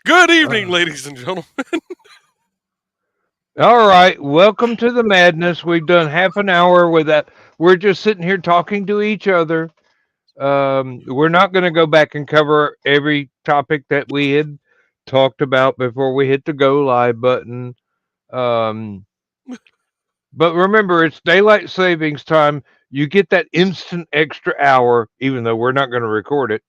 Good evening, ladies and gentlemen. All right, welcome to the madness. We've done half an hour with that. We're just sitting here talking to each other. We're not going to go back and cover every topic that we had talked about before we hit the go live button. Um, but remember, it's daylight savings time. You get that instant extra hour, even though we're not going to record it.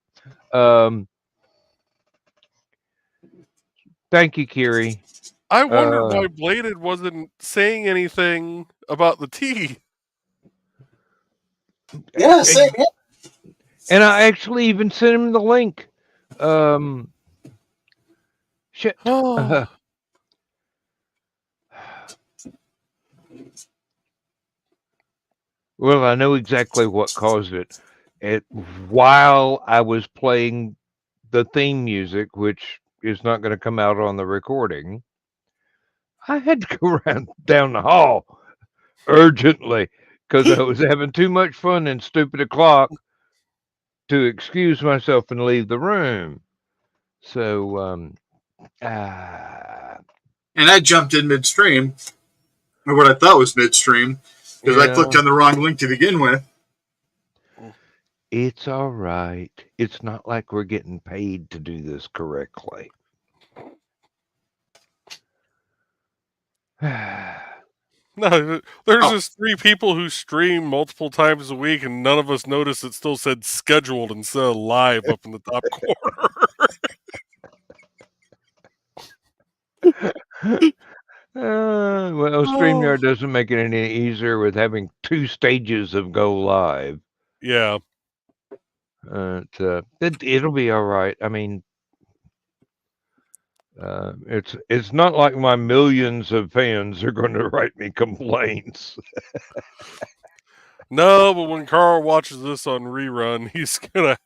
Thank you, Kiri. I wondered why Bladed wasn't saying anything about the tea. Yeah, same. And I actually even sent him the link. Shit. Well, I know exactly what caused it. While I was playing the theme music, which is not going to come out on the recording, I had to go around down the hall urgently because I was having too much fun in stupid o'clock to excuse myself and leave the room. So, and I jumped in midstream, or what I thought was midstream, because I clicked on the wrong link to begin with. It's all right. It's not like we're getting paid to do this correctly. No, there's just 3 people who stream multiple times a week, and none of us noticed it still said scheduled instead of live up in the top corner. Well, StreamYard doesn't make it any easier with having 2 stages of go live. Yeah. It'll be all right. I mean, it's not like my millions of fans are going to write me complaints. No, but when Carl watches this on rerun, he's gonna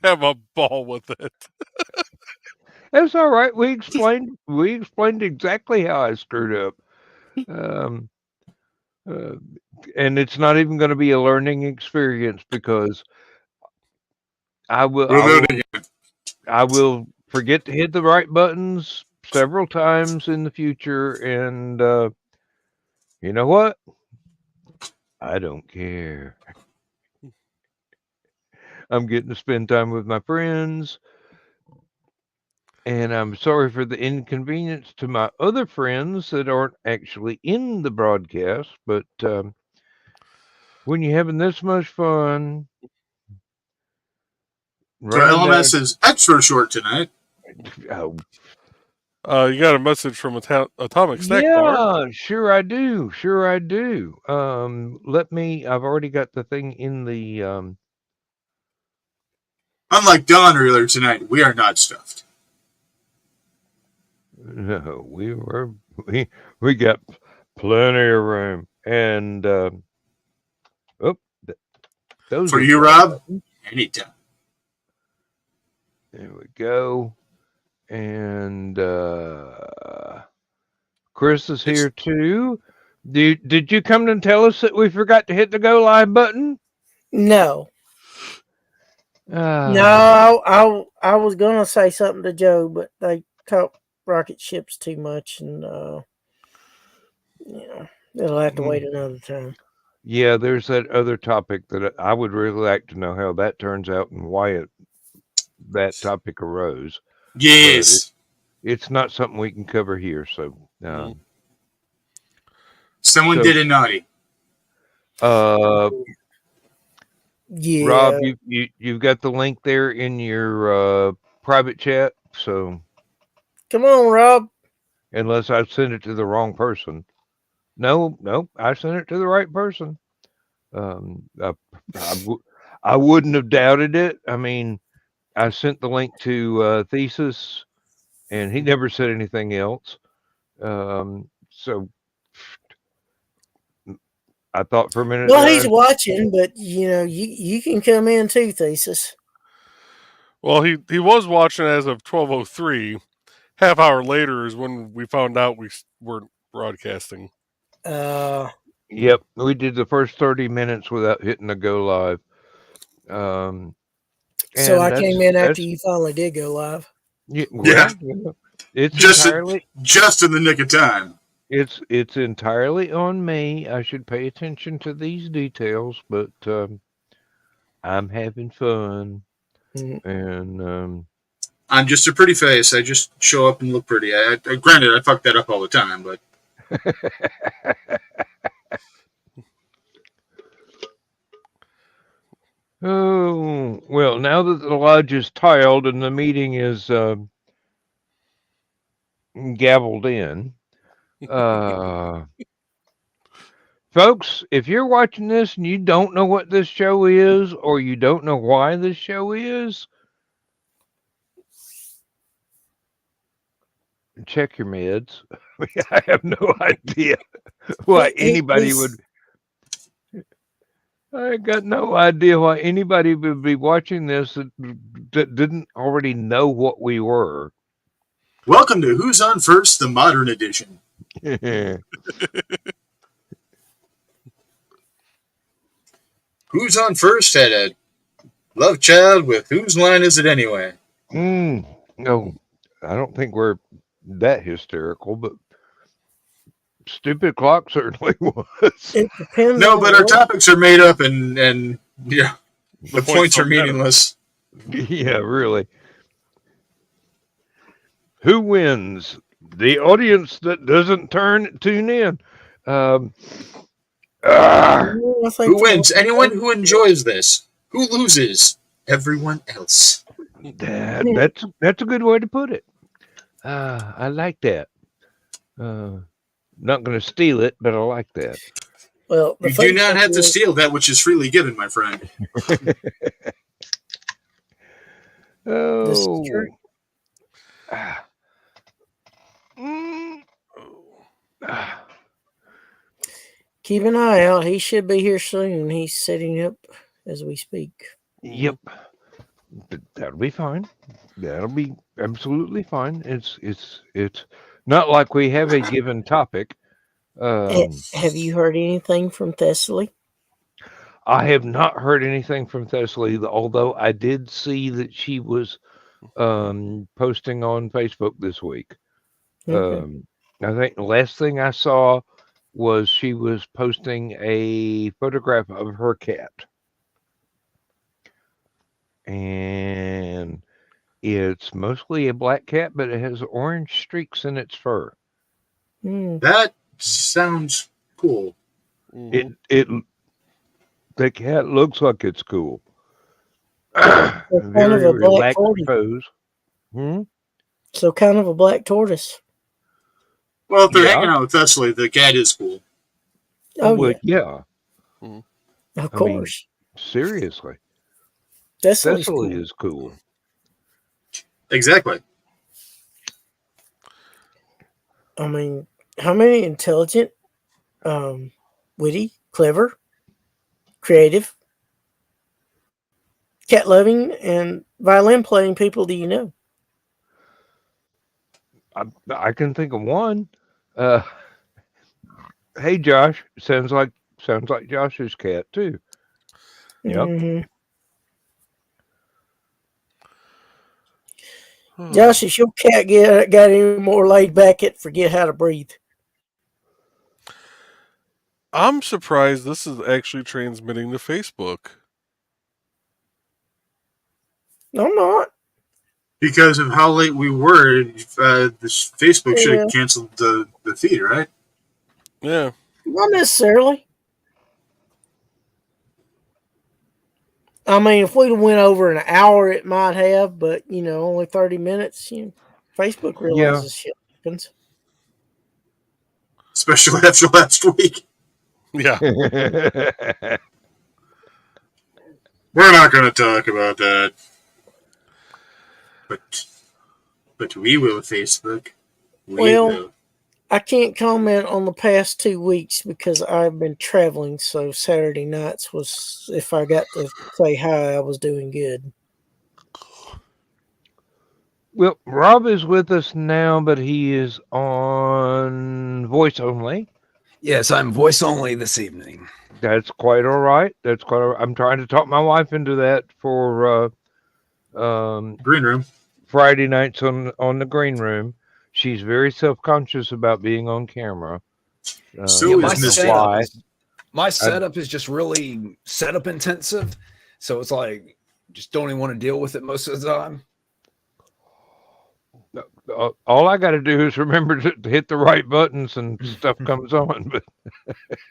have a ball with it. That's all right. We explained exactly how I screwed up. And it's not even going to be a learning experience because I will forget to hit the right buttons several times in the future, and you know what? I don't care. I'm getting to spend time with my friends, and I'm sorry for the inconvenience to my other friends that aren't actually in the broadcast, but when you're having this much fun, So LMS is extra short tonight. You got a message from Atomic Snack Bar. Yeah, sure I do. I've already got the thing in the Unlike Don earlier tonight, we are not stuffed. No, we got plenty of room. And those for you, Rob, anytime. There we go. And Chris is here too. Did you come to tell us that we forgot to hit the go live button? No. No, I was gonna say something to Joe, but they talk rocket ships too much, and they'll have to wait another time. Yeah, there's that other topic that I would really like to know how that turns out and why that topic arose. Yes. It's not something we can cover here, so someone did a naughty. Yeah. Rob, you've got the link there in your private chat, so come on, Rob. Unless I send it to the wrong person. No, I sent it to the right person. I wouldn't have doubted it. I mean, I sent the link to Thesis, and he never said anything else. So I thought for a minute. Well, he's watching, but you can come in too, Thesis. Well, he was watching as of 12:03. Half hour later is when we found out we weren't broadcasting. Yep, we did the first 30 minutes without hitting the go live. So I came in after you finally did go live. Yeah. It's just entirely just in the nick of time. it's entirely on me. I should pay attention to these details, but I'm having fun, and I'm just a pretty face. I just show up and look pretty. Granted, I fuck that up all the time, but oh well. Now that the lodge is tiled and the meeting is gavelled in, folks, if you're watching this and you don't know what this show is, or you don't know why this show is, check your meds. I have no idea why anybody would. I got no idea why anybody would be watching this that didn't already know what we were. welcome to Who's on First, the modern edition. Who's on First had a love child with whose line is it anyway? No, I don't think we're that hysterical, but Stupid Clock certainly was. It depends. No, but our topics are made up and yeah, the points are don't matter. meaningless. Yeah, really. Who wins? The audience that doesn't tune in. Who wins? Anyone who enjoys this. Who loses? Everyone else. That's a good way to put it. I like that. Not going to steal it, but I like that. Well, you do not have to steal that which is freely given, my friend. This is true. Keep an eye out. He should be here soon. He's setting up as we speak. Yep. That'll be fine. That'll be absolutely fine. It's not like we have a given topic. Have you heard anything from Thessaly? I have not heard anything from Thessaly, although I did see that she was posting on Facebook this week. Okay. I think the last thing I saw was she was posting a photograph of her cat. And it's mostly a black cat, but it has orange streaks in its fur. That sounds cool. The cat looks like it's cool. Kind of a black tortoise. So kind of a black tortoise. Well, if they're hanging out with Thessaly, the cat is cool. Oh, yeah. Of course. Seriously. Thessaly is cool. Exactly. I mean, how many intelligent, witty, clever, creative, cat-loving, and violin-playing people do you know? I can think of one. Hey, Josh. Sounds like Josh's cat too. Yep. Mm-hmm. Josh, if your cat got any more laid back, it forget how to breathe. I'm surprised this is actually transmitting to Facebook. I'm not. Because of how late we were, this Facebook should have canceled the feed, right? Yeah. Not necessarily. I mean, if we'd went over an hour, it might have, but, only 30 minutes. Facebook realizes shit happens. Especially after last week. Yeah. We're not going to talk about that. But we will, Facebook. We will. I can't comment on the past 2 weeks because I've been traveling, so Saturday nights was, if I got to say hi, I was doing good. Well, Rob is with us now, but he is on voice only. Yes, I'm voice only this evening. That's quite all right. I'm trying to talk my wife into that for Green Room. Friday nights on the Green Room. She's very self-conscious about being on camera. So my is Miss why? setup is just really setup intensive. So it's like, just don't even want to deal with it most of the time. All I got to do is remember to hit the right buttons and stuff comes on. But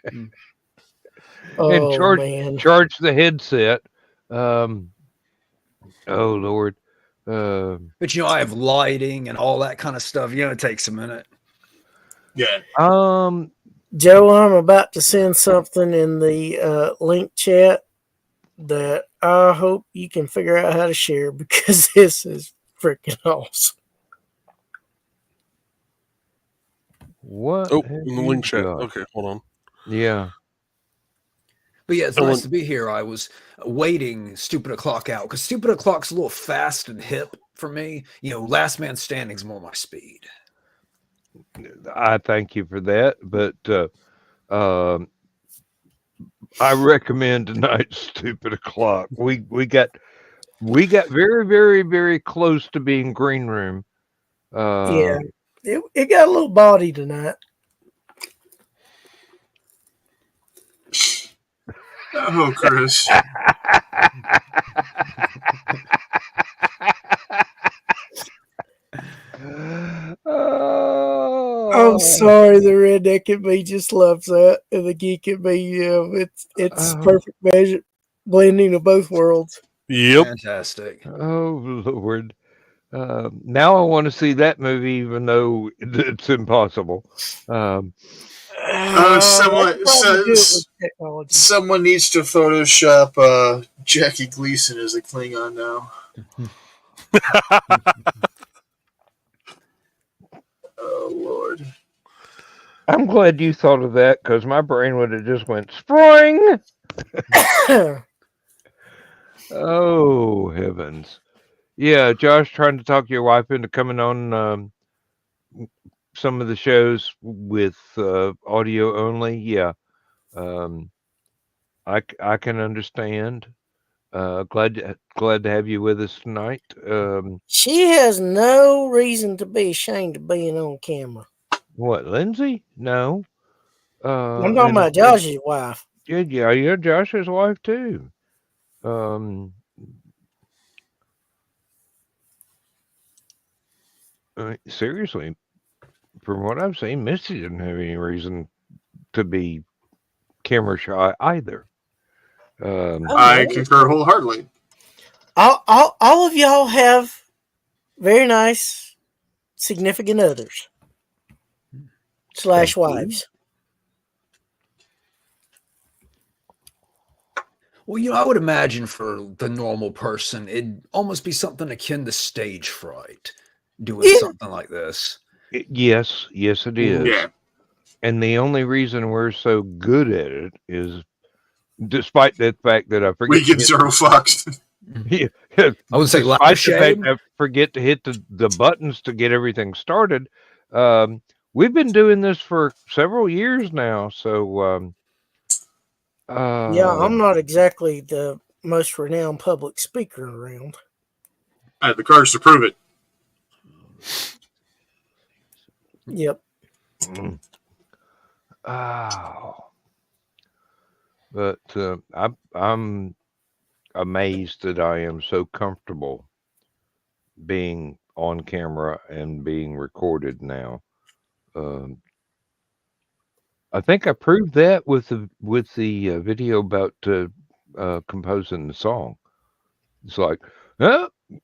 and Oh man. charge the headset. Oh Lord. But I have lighting and all that kind of stuff. It takes a minute. Yeah. Joe, I'm about to send something in the link chat that I hope you can figure out how to share because this is freaking awesome. What? Oh, have in the you link chat. got? Okay, hold on. Yeah. But yeah, it's nice to be here. I was waiting Stupid O'Clock out because Stupid O'Clock's a little fast and hip for me. Last Man Standing's more my speed. I thank you for that, but I recommend tonight's Stupid O'Clock. We got very, very, very close to being green room. Yeah, it got a little body tonight. Oh, Chris. I'm sorry, the redneck in me just loves that, and the geek in me, it's perfect measure, blending of both worlds. Yep. Fantastic. Oh Lord! Now I want to see that movie, even though it's impossible. Someone needs to Photoshop Jackie Gleason as a Klingon now. Oh Lord! I'm glad you thought of that because my brain would have just went spring. Oh heavens! Yeah, Josh, trying to talk your wife into coming on some of the shows with audio only. Yeah, I can understand. Glad to have you with us tonight. She has no reason to be ashamed of being on camera. What, Lindsay? No. I'm talking about Josh's wife. Yeah, Josh's wife too. Seriously, from what I've seen, Misty didn't have any reason to be camera shy either. I concur wholeheartedly. All of y'all have very nice, significant others / wives. Well, I would imagine for the normal person, it'd almost be something akin to stage fright doing something like this. Yes, it is. Yeah. And the only reason we're so good at it is, despite the fact that I forget, we give zero fucks. Yeah, I would say, despite the fact I forget to hit the buttons to get everything started. We've been doing this for several years now, so yeah, I'm not exactly the most renowned public speaker around. I have the courage to prove it. Yep. But I'm amazed that I am so comfortable being on camera and being recorded now. I think I proved that with the video about composing the song. It's like,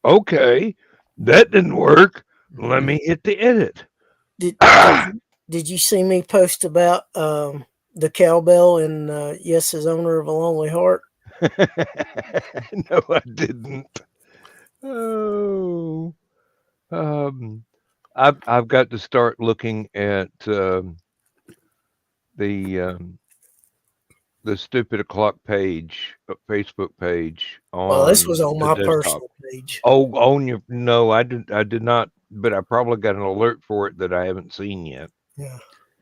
okay, that didn't work. Let me hit the edit. Did you see me post about the cowbell and Yes is Owner of a Lonely Heart? No, I didn't. Oh, I've got to start looking at the Stupid O'Clock page, Facebook page. Well, this was on my personal page. Oh, on your? No, I did not. But I probably got an alert for it that I haven't seen yet. Yeah.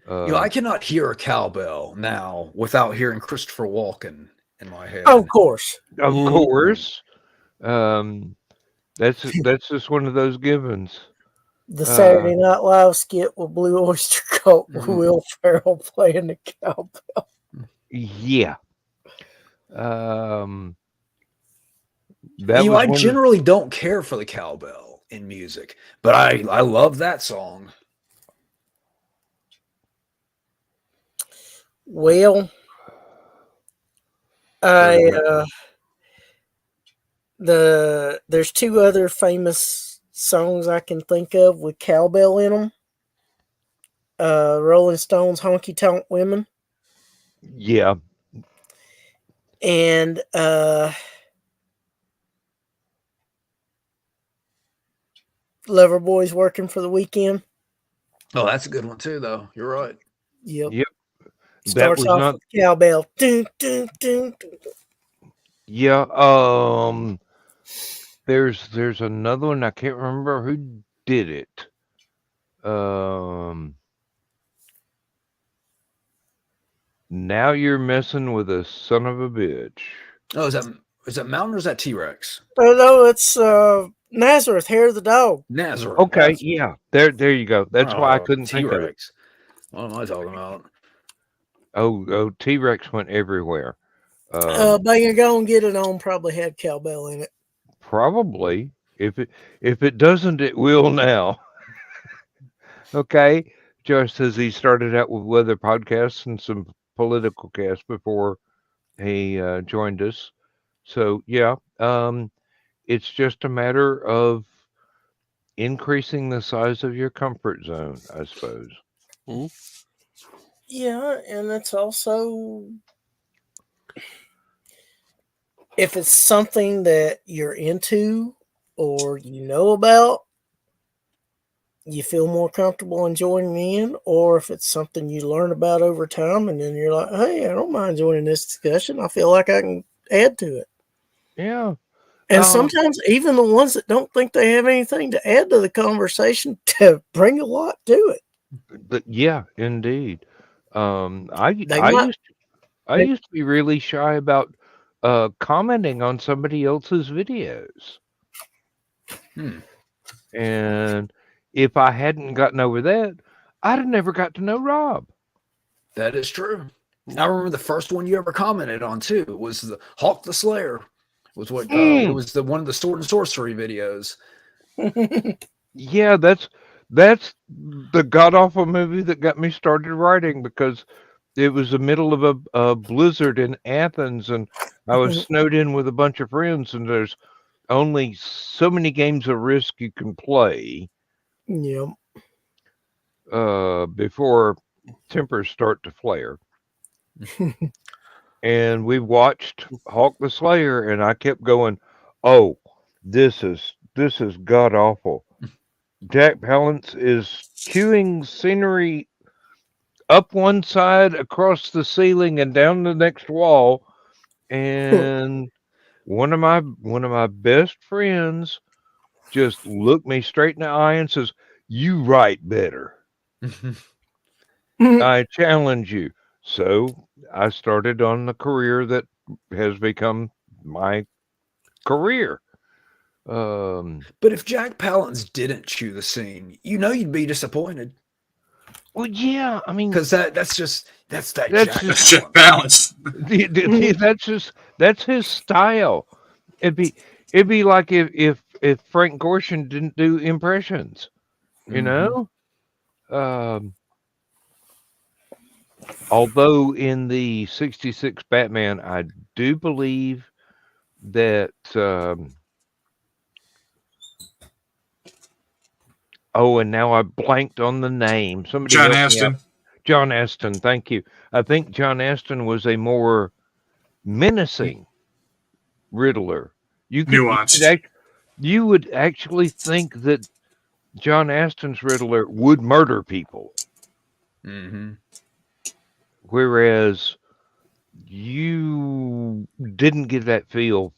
I cannot hear a cowbell now without hearing Christopher Walken in my head. Oh, of course. Of course. That's just one of those givens. The Saturday Night Live skit with Blue Oyster Cult with Will Ferrell playing the cowbell. Yeah. That You know, was I one. generally don't care for the cowbell in music, but I love that song. Well, there's two other famous songs I can think of with cowbell in them. Rolling Stones' "Honky Tonk Women." Yeah. And Loverboy's "Working for the Weekend." Oh, that's a good one too, though. You're right. Yep. That Starts was off not. with cowbell. Dun, dun, dun, dun. Yeah. There's another one. I can't remember who did it. Now you're messing with a son of a bitch. Oh, is that Mountain or is that T-Rex? Oh no, it's Nazareth, Hair of the Dog. Nazareth. Okay, yeah. There you go. That's why I couldn't think of it. T-Rex. What am I talking about? Oh, T-Rex went everywhere. Bang and Gone, Get It On probably had cowbell in it. Probably. If it doesn't, it will now. Okay. Josh says he started out with weather podcasts and some political casts before he joined us. So yeah, it's just a matter of increasing the size of your comfort zone, I suppose. Mm-hmm. Yeah, and it's also, if it's something that you're into or you know about, you feel more comfortable in joining in, or if it's something you learn about over time and then you're like, hey, I don't mind joining this discussion. I feel like I can add to it. Yeah. And sometimes even the ones that don't think they have anything to add to the conversation to bring a lot to it. Yeah, indeed. I used to be really shy about commenting on somebody else's videos. And if I hadn't gotten over that, I'd have never got to know Rob. That is true. I remember the first one you ever commented on too was the Hawk the Slayer. Was what it was one of the Sword and Sorcery videos. Yeah, that's the god awful movie that got me started writing, because it was the middle of a blizzard in Athens, and I was snowed in with a bunch of friends, and there's only so many games of Risk you can play. Yep. Before tempers start to flare. And we watched Hawk the Slayer, and I kept going, oh, this is god awful. Jack Palance is cueing scenery up one side, across the ceiling, and down the next wall. And one of my best friends just looked me straight in the eye and says, "You write better. I challenge you." So I started on the career that has become my career. But if Jack Palance didn't chew the scene, you'd be disappointed. Well, yeah, I mean, because that's Jack Palance. That's his style. It'd be like if Frank Gorshin didn't do impressions, you know. Although in the '66 Batman, I do believe that. And now I blanked on the name. Somebody John help me out. Astin. John Astin, thank you. I think John Astin was a more menacing Riddler. Nuanced. You would actually think that John Astin's Riddler would murder people. Whereas you didn't get that feel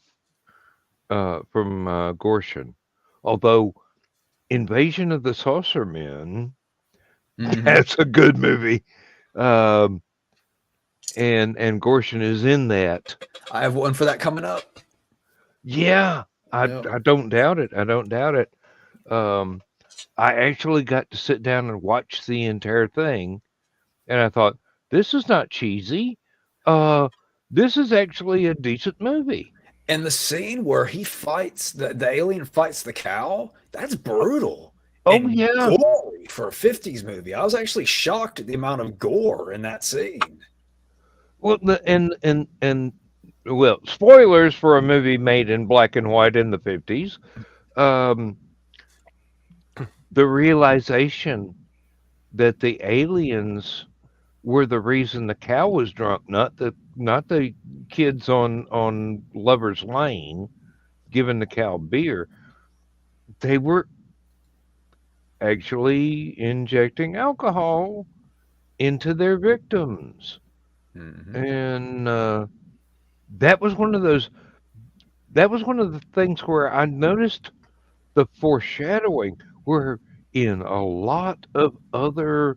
from Gorshin. Although Invasion of the Saucer Men, that's a good movie. And Gorshin is in that. I have one for that coming up. Yeah, I don't doubt it. I don't doubt it. I actually got to sit down and watch the entire thing, and I thought, this is not cheesy. This is actually a decent movie. And the scene where he fights the alien fights the cow, that's brutal. Oh and yeah, gory for a 50s movie. I was actually shocked at the amount of gore in that scene. well, and well, spoilers for a movie made in black and white in the 50s. The realization that the aliens were the reason the cow was drunk, not the kids on Lover's Lane giving the cow beer. They were actually injecting alcohol into their victims, and that was one of those. That was one of the things where I noticed the foreshadowing. Where in a lot of other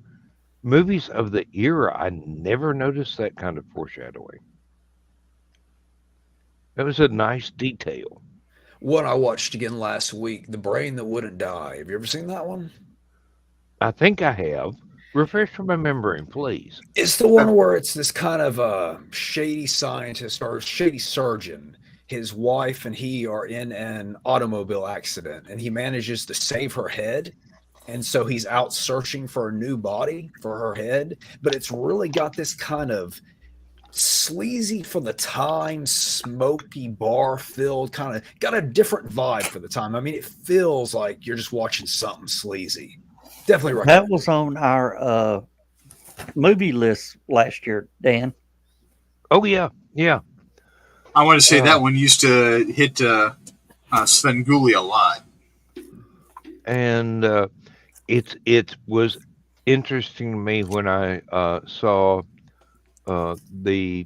movies of the era, I never noticed that kind of foreshadowing. That was a nice detail. What I watched again last week, The Brain That Wouldn't Die. Have you ever seen that one? I think I have. Refresh my memory, please. It's the one where it's this kind of shady scientist or shady surgeon. His wife and he are in an automobile accident, and he manages to save her head. And so he's out searching for a new body for her head. But it's really got this kind of sleazy for the time, smoky, bar-filled kind of, got a different vibe for the time. I mean, it feels like you're just watching something sleazy. Definitely recommend. That was on our movie list last year, Dan. Oh yeah, yeah. I want to say that one used to hit Svengoolie a lot. And it was interesting to me when I saw the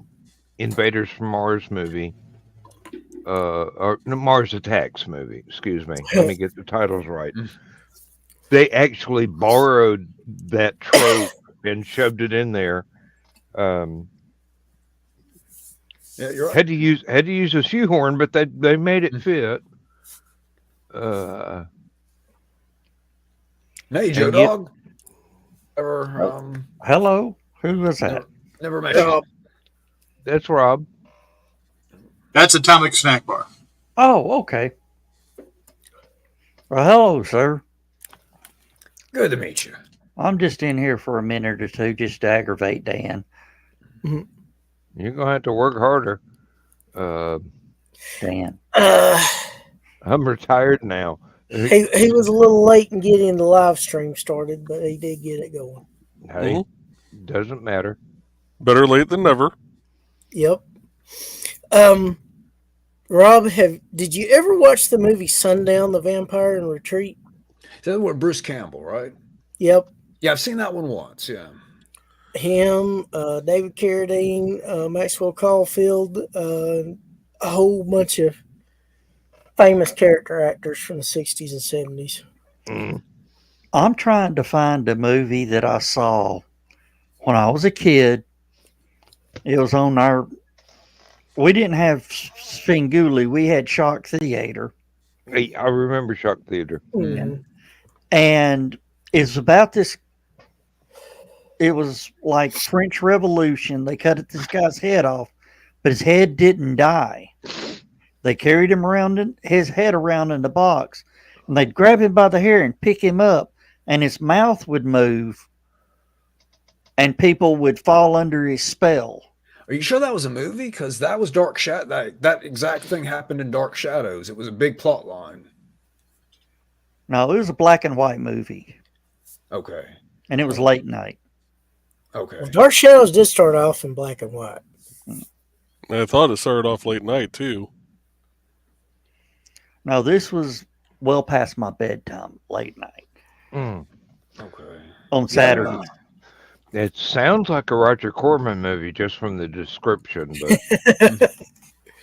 Invaders from Mars movie, or no, Mars Attacks movie. Excuse me. Let me get the titles right. They actually borrowed that trope and shoved it in there. Yeah, you're right. Had to use a shoehorn, but they made it fit. Hey, Joe And yet- Dog. Ever, Hello, who was that? never mentioned. That's Rob. That's Atomic Snack Bar. Oh, okay. Well, hello, sir. Good to meet you. I'm just in here for a minute or two just to aggravate Dan. You're gonna have to work harder. Dan. I'm retired now. He was a little late in getting the live stream started, but he did get it going. Hey, doesn't matter. Better late than never. Yep. Rob, did you ever watch the movie Sundown, the Vampire in Retreat? Is that what Bruce Campbell, right? Yep. Yeah, I've seen that one once. Yeah. Him, David Carradine, Maxwell Caulfield, a whole bunch of famous character actors from the 60s and 70s. I'm trying to find a movie that I saw when I was a kid. It was on our. We didn't have Svengoolie. We had Shock Theater. Hey, I remember Shock Theater. Mhm. And it's about this. It was like French Revolution. They cut this guy's head off, but his head didn't die. They carried him around, his head around in the box, and they'd grab him by the hair and pick him up, and his mouth would move, and people would fall under his spell. Are you sure that was a movie? Because that was Dark Shadow. That exact thing happened in Dark Shadows. It was a big plot line. No, it was a black and white movie, Okay. and it was late night. Okay. Well, Dark Shadows did start off in black and white. I thought it started off late night too. No, this was well past my bedtime, late night Okay. on Saturdays. It sounds like a Roger Corman movie just from the description, but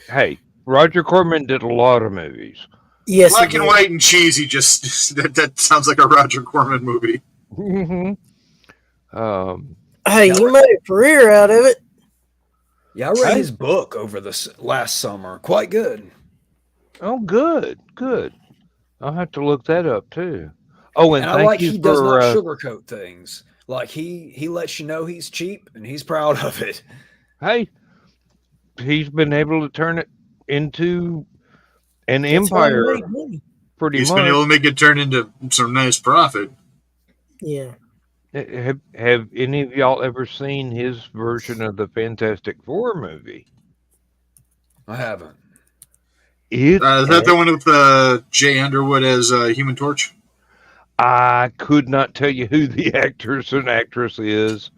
hey, Roger Corman did a lot of movies. Yes, Black he and did. white and cheesy. Just that sounds like a Roger Corman movie. Mm-hmm. Hey, you made a career out of it. Yeah, I read his book over this last summer. Quite good. Oh, good. I'll have to look that up too. Oh, And I thank like you he does not for sugarcoat things. Like he lets you know he's cheap and he's proud of it. hey, he's been able to turn it into an That's how you empire make money. pretty He's been much. able to make it turn into some nice profit. Yeah. Have any of y'all ever seen his version of the Fantastic Four movie? I haven't. It Is that the one with Jay Underwood as Human Torch? I could not tell you who the actors and actress is.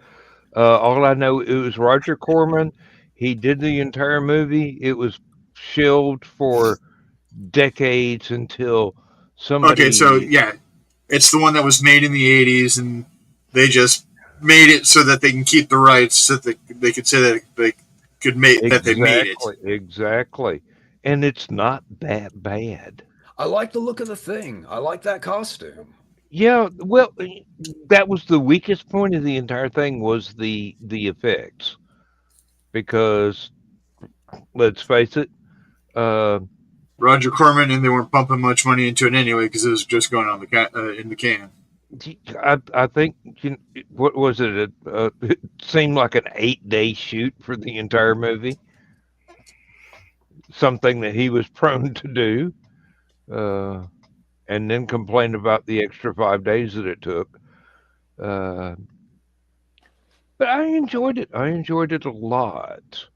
All I know, it was Roger Corman. He did the entire movie. It was shelved for decades until Okay, so somebody yeah, it's the one that was made in the 80s, and they just made it so that they can keep the rights, so that they could say that they could make that they made it. exactly, and it's not that bad. I like the look of the thing. I like that costume. Yeah, well, that was the weakest point of the entire thing was the effects, because let's face it, uh, Roger Corman, and they weren't pumping much money into it anyway because it was just going on in the can. I think what was it? It seemed like an 8-day shoot for the entire movie. Something that he was prone to do, and then complained about the extra 5 days that it took. Uh, but I enjoyed it. I enjoyed it a lot.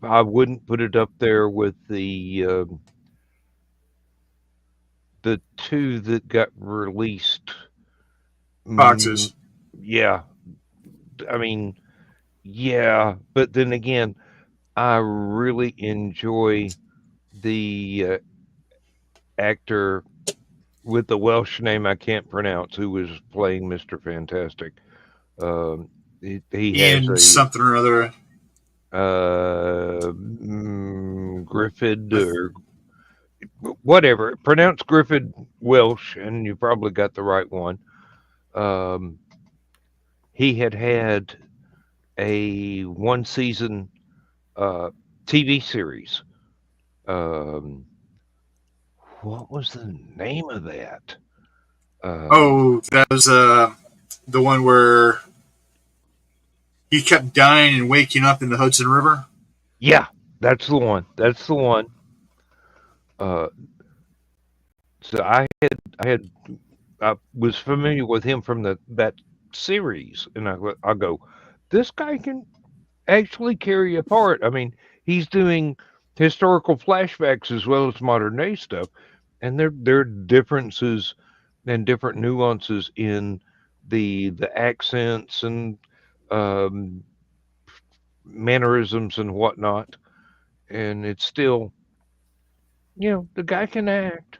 I wouldn't put it up there with the two that got released. Boxes. Yeah, I mean, yeah, but then again, I really enjoy the actor with the Welsh name I can't pronounce who was playing Mr. Fantastic. He has Ian a something or other. Griffith or whatever. Pronounce Griffith Welsh, and you probably got the right one. He had a one season TV series. What was the name of that? That was the one where he kept dying and waking up in the Hudson River. Yeah, that's the one. That's the one. So I was familiar with him from that series, and I go, this guy can actually carry a part. I mean, he's doing historical flashbacks as well as modern day stuff, and there are differences and different nuances in the accents and um, mannerisms and whatnot, and it's still, the guy can act.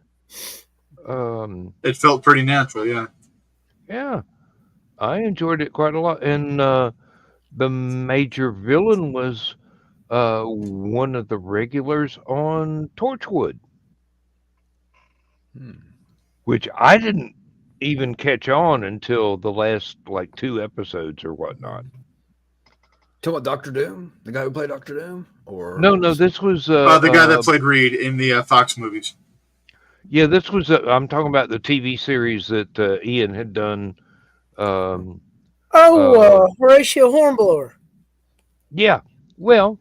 It felt pretty natural, yeah. Yeah, I enjoyed it quite a lot, and the major villain was one of the regulars on Torchwood, which I didn't even catch on until the last like 2 episodes or whatnot. Talking about Doctor Doom, the guy who played Doctor Doom, or No, this was The guy that played Reed in the Fox movies. yeah, this was I'm talking about the TV series that Ian had done. Horatio Hornblower. Yeah, well,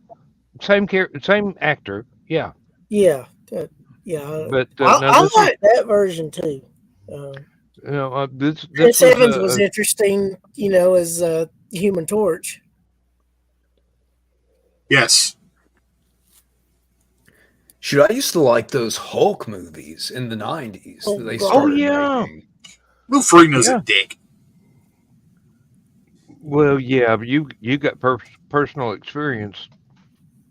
same actor. Yeah, Yeah. Yeah. but I like that version too. This Chris Evans was was interesting, as Human Torch. Yes. shoot, I used to like those Hulk movies in the 90s that they started making. Lou Ferrigno's a dick. Well, yeah, but you got personal experience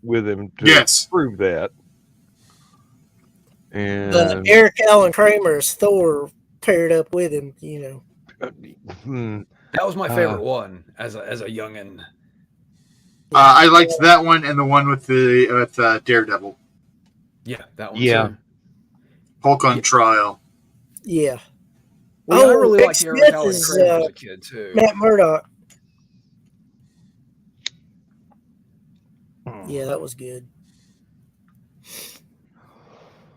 with him to prove that. And Eric Allen Kramer's Thor paired up with him, That was my favorite one as a youngin. I liked that one and the one with Daredevil. Yeah, that one too. Hulk on Trial. Yeah. Well, I really liked Eric Allen Kramer as a kid too. Matt Murdock. Yeah, that was good.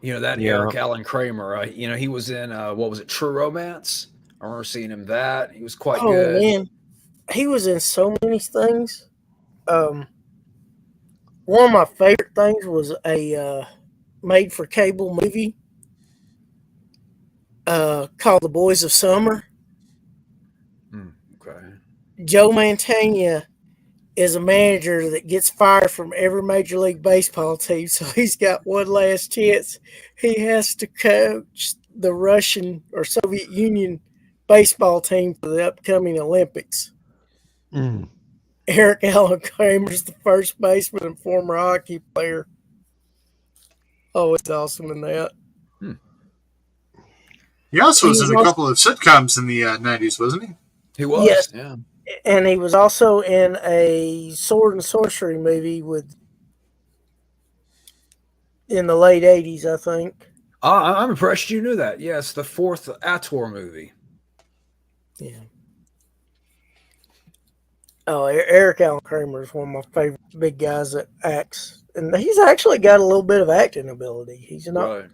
You know, that Yeah. Eric Allen Kramer, you know, he was in, what was it, True Romance? I remember seeing him that. He was quite Oh good. man, he was in so many things. One of my favorite things was a made-for-cable movie called The Boys of Summer. Okay. Joe Mantegna is a manager that gets fired from every Major League Baseball team, so he's got one last chance. He has to coach the Russian or Soviet Union baseball team for the upcoming Olympics. Mm. Eric Allen Kramer's the first baseman and former hockey player. Oh, it's awesome in that. He also was He was in a also- couple of sitcoms in the 90s, wasn't he? He was, Yes. yeah. And he was also in a sword and sorcery movie in the late 80s, I think. I'm impressed you knew that. Yes, the fourth Ator movie. Yeah. Oh, Eric Allen Kramer is one of my favorite big guys that acts. And he's actually got a little bit of acting ability. He's not Right.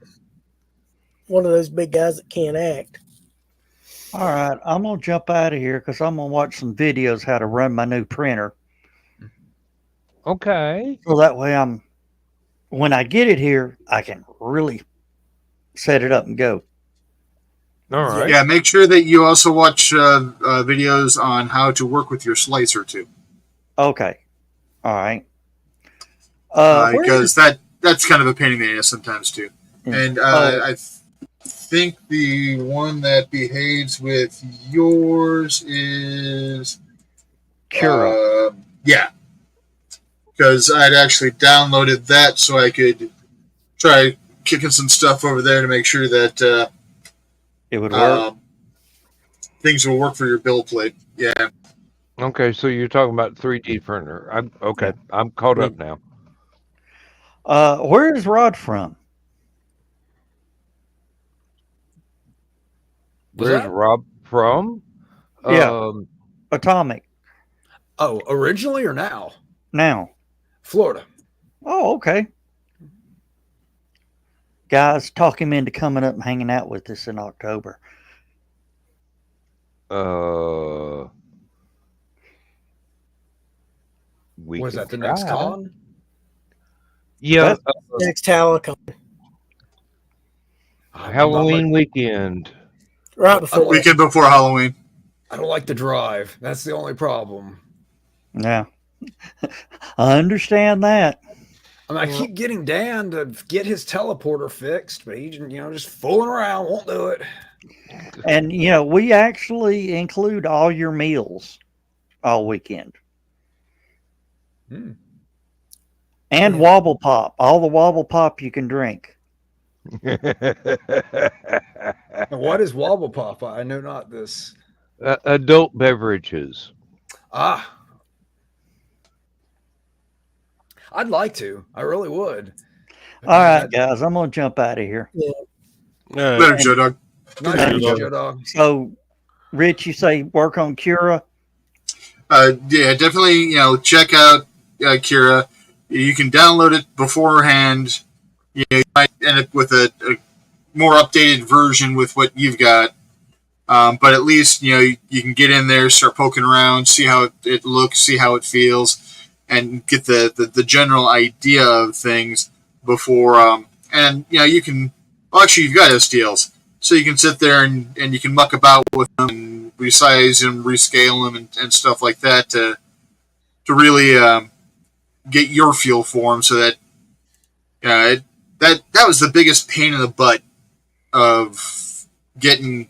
one of those big guys that can't act. All right, I'm gonna jump out of here because I'm gonna watch some videos how to run my new printer. Okay. So that way when I get it here, I can really set it up and go. All right. Yeah, make sure that you also watch videos on how to work with your slicer too, Okay. All right. because that's kind of a pain in the ass sometimes too. And I think the one that behaves with yours is Cura. Yeah, because I'd actually downloaded that so I could try kicking some stuff over there to make sure that It would work. things will work for your build plate. Yeah. Okay, so you're talking about 3D printer. I'm caught up now. Where is Rod from? Where's that? Rob from? Yeah. Atomic. Oh, originally or now? Now. Florida. Oh, okay. Guys, talk him into coming up and hanging out with us in October. Was that the next con? Yeah, Next Hallowcon. Halloween weekend. Right before. Weekend before Halloween. I don't like the drive. That's the only problem. Yeah. I understand that. I mean, I keep getting Dan to get his teleporter fixed, but he's just fooling around, won't do it. And, we actually include all your meals all weekend. And Wobble Pop. All the Wobble Pop you can drink. What is Wobble Pop? I know not this. Adult beverages. I'd like to. I really would. All right, guys. I'm going to jump out of here. Yeah. Better, Joe Dog. Nice, Joe Dog. So, Rich, you say work on Cura? Yeah, definitely, check out Kira. You can download it beforehand. You might end up with a more updated version with what you've got. But at least, you can get in there, start poking around, see how it looks, see how it feels, and get the general idea of things before. And, you can, well, actually, you've got STLs. So you can sit there and you can muck about with them and resize them, rescale them, and stuff like that to really get your feel for them. So that that was the biggest pain in the butt of getting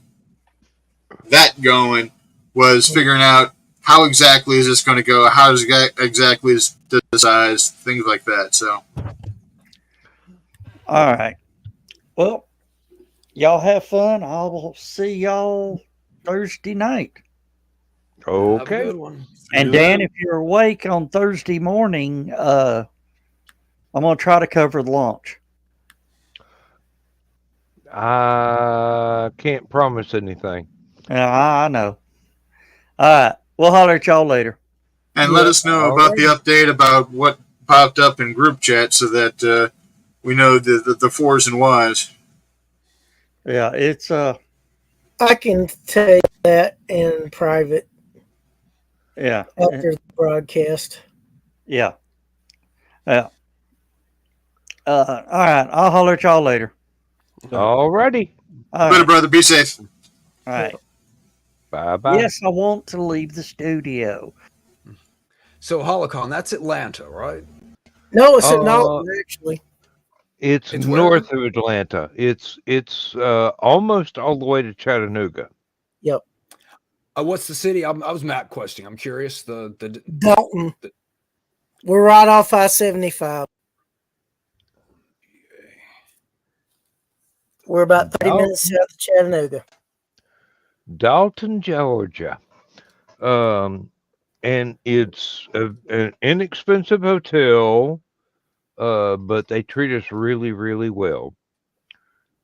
that going, was figuring out how exactly is this going to go, how is exactly is the size, things like that. So, all right. Well, y'all have fun. I will see y'all Thursday night. Okay. Have a good one. And Dan, if you're awake on Thursday morning, I'm going to try to cover the launch. I can't promise anything. I know. All right. We'll holler at y'all later. and let us know about the update about what popped up in group chat so that we know the fours and Ys. Yeah, it's I can tell you that in private yeah, after the broadcast. yeah, yeah. All right, I'll holler at y'all later. Alrighty. All Later, right, brother. Be safe. all right. Bye bye. Yes, I want to leave the studio. So Hallowcon, that's Atlanta, right? No, it's in Dalton, actually. It's It's north of Atlanta. It's almost all the way to Chattanooga. Yep. What's the city? I was map questing. I'm curious. The Dalton. We're right off I-75. We're about 30 minutes south of Chattanooga. Dalton, Georgia. And it's an inexpensive hotel, but they treat us really, really well.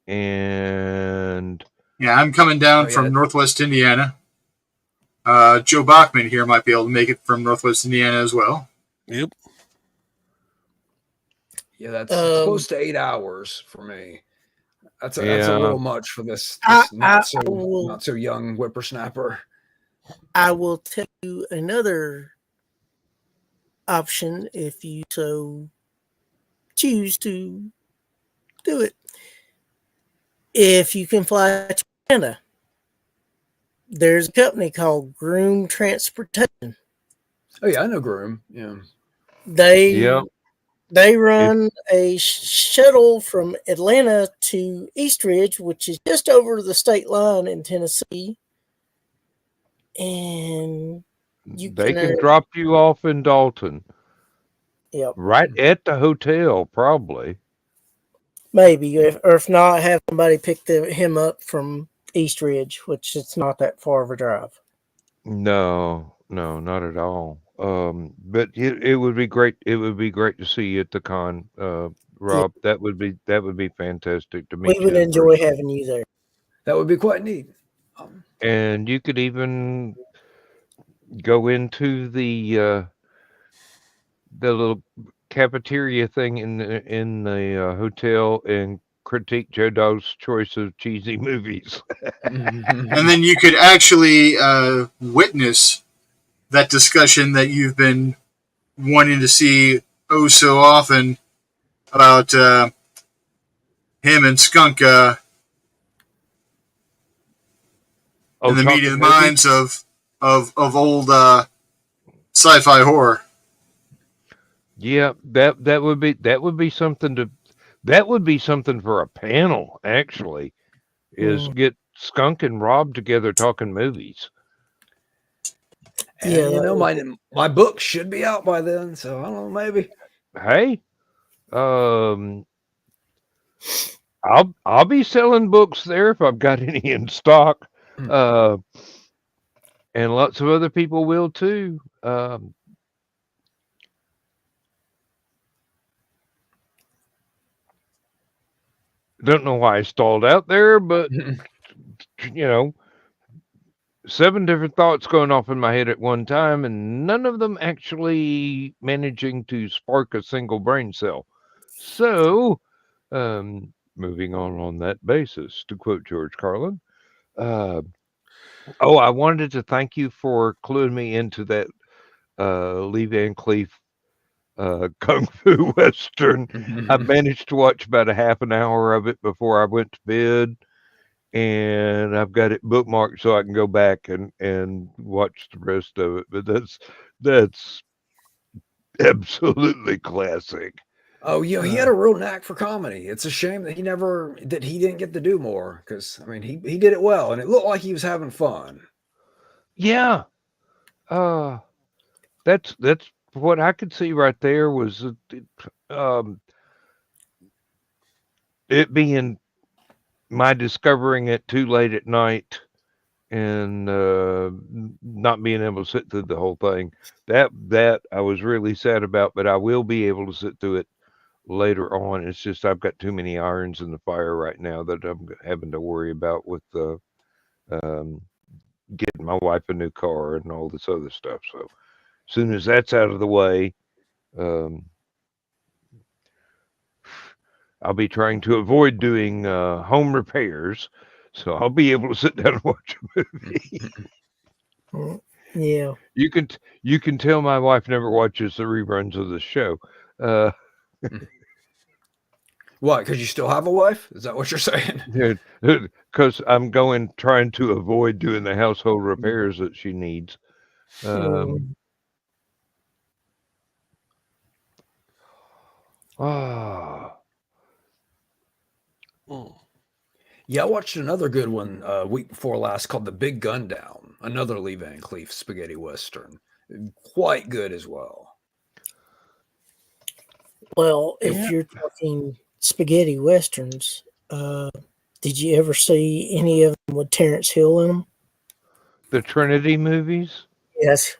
And Yeah, I'm coming down from Northwest Indiana. Joe Bachman here might be able to make it from Northwest Indiana as well. Yep. Yeah, that's close to 8 hours for me. That's a little much for this not so young whippersnapper. I will tell you another option if you so choose to do it. If you can fly to Canada, there's a company called Groom Transportation. Oh yeah, I know Groom. Yeah. They run a shuttle from Atlanta to Eastridge, which is just over the state line in Tennessee. And they can drop you off in Dalton. Yep. Right at the hotel, probably. Maybe, or if not, have somebody pick him up from Eastridge, which it's not that far of a drive. No, not at all. But it would be great. It would be great to see you at the con, Rob. Yeah. That would be fantastic to meet you. We would enjoy having you there. That would be quite neat. And you could even go into the little cafeteria thing in the hotel and critique Joe Dog's choice of cheesy movies. And then you could actually witness that discussion that you've been wanting to see oh so often about him and Skunk in the meeting of the minds of old sci-fi horror. Yeah, that would be something for a panel, actually, is get Skunk and Rob together talking movies. And, my book should be out by then, so I don't know, maybe. Hey, I'll be selling books there if I've got any in stock, and lots of other people will too. Don't know why I stalled out there, but 7 different thoughts going off in my head at one time, and none of them actually managing to spark a single brain cell. So, moving on that basis, to quote George Carlin, I wanted to thank you for cluing me into that Lee Van Cleef Kung Fu Western. I managed to watch about a half an hour of it before I went to bed, and I've got it bookmarked so I can go back and watch the rest of it. But that's absolutely classic. Oh, he had a real knack for comedy. It's a shame that he didn't get to do more, because I mean he did it well, and it looked like he was having fun. Yeah, that's what I could see right there was it being my discovering it too late at night and not being able to sit through the whole thing. That I was really sad about, but I will be able to sit through it later on. It's just I've got too many irons in the fire right now that I'm having to worry about with getting my wife a new car and all this other stuff. So as soon as that's out of the way, I'll be trying to avoid doing home repairs, so I'll be able to sit down and watch a movie. Yeah. You can tell my wife never watches the reruns of the show. What? Because you still have a wife? Is that what you're saying? Because I'm trying to avoid doing the household repairs that she needs. Yeah, I watched another good one week before last called The Big Gun Down, another Lee Van Cleef spaghetti western. Quite good as well. Well, if you're talking spaghetti westerns, did you ever see any of them with Terrence Hill in them? The Trinity movies? Yes.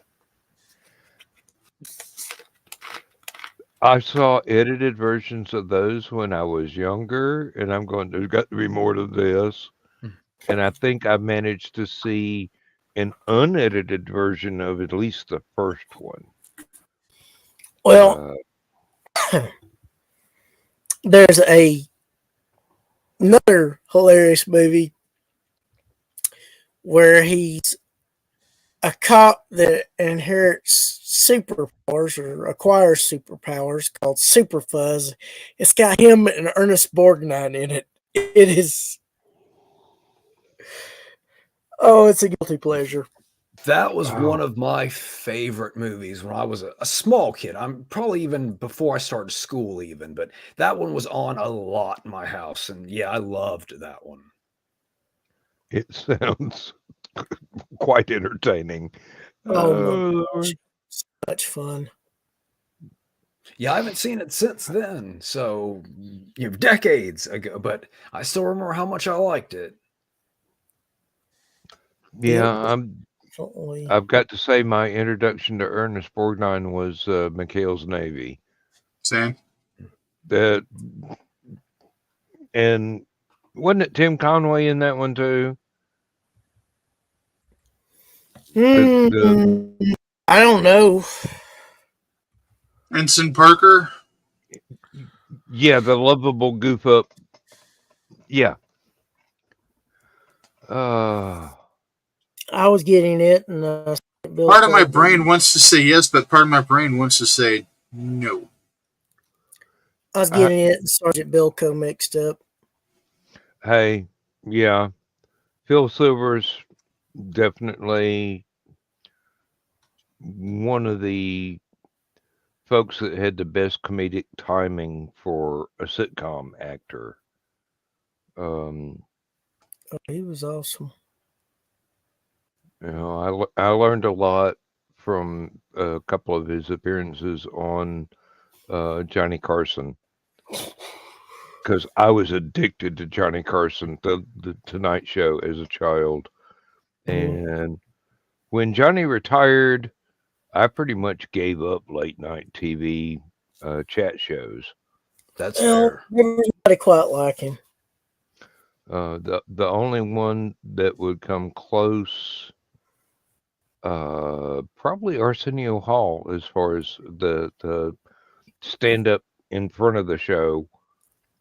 I saw edited versions of those when I was younger, and I'm going, there's got to be more to this. And I think I managed to see an unedited version of at least the first one. Well, there's another hilarious movie where he's a cop that inherits superpowers or acquires superpowers called Super Fuzz. It's got him and Ernest Borgnine in it. It is. Oh, it's a guilty pleasure. That was one of my favorite movies when I was a small kid. I'm probably even before I started school even, but that one was on a lot in my house. And yeah, I loved that one. It sounds quite entertaining. Oh my gosh. Such fun. Yeah, I haven't seen it since then. So, decades ago, but I still remember how much I liked it. Yeah, I've got to say my introduction to Ernest Borgnine was McHale's Navy. Same. And wasn't it Tim Conway in that one too? I don't know. Ensign Parker? Yeah, the lovable goof up. Yeah. I was getting it, and part of my brain wants to say yes, but part of my brain wants to say no. I was getting it and Sergeant Bilko mixed up. Hey, yeah. Phil Silver's definitely one of the folks that had the best comedic timing for a sitcom actor. He was awesome. You know, I learned a lot from a couple of his appearances on Johnny Carson, because I was addicted to Johnny Carson, the Tonight Show, as a child. And when Johnny retired, I pretty much gave up late night TV chat shows. That's fair. Everybody quite like him. The only one that would come close, probably Arsenio Hall, as far as the stand up in front of the show.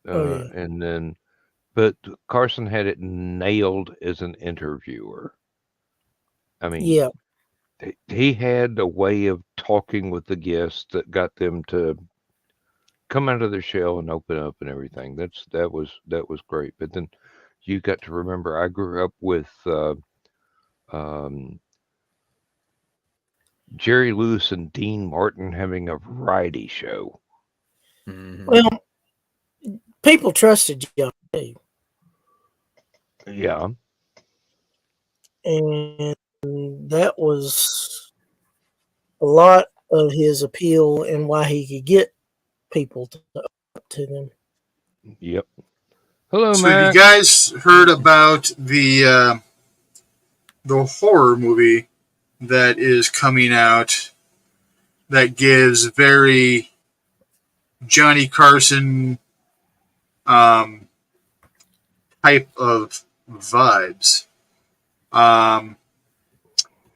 And then, but Carson had it nailed as an interviewer. I mean, he had a way of talking with the guests that got them to come out of their shell and open up and everything. That was great. But then you got to remember, I grew up with Jerry Lewis and Dean Martin having a variety show. Well, people trusted Johnny. Yeah. And that was a lot of his appeal and why he could get people to them. Yep. Hello, so Matt. Have you guys heard about the horror movie that is coming out that gives very Johnny Carson type of vibes?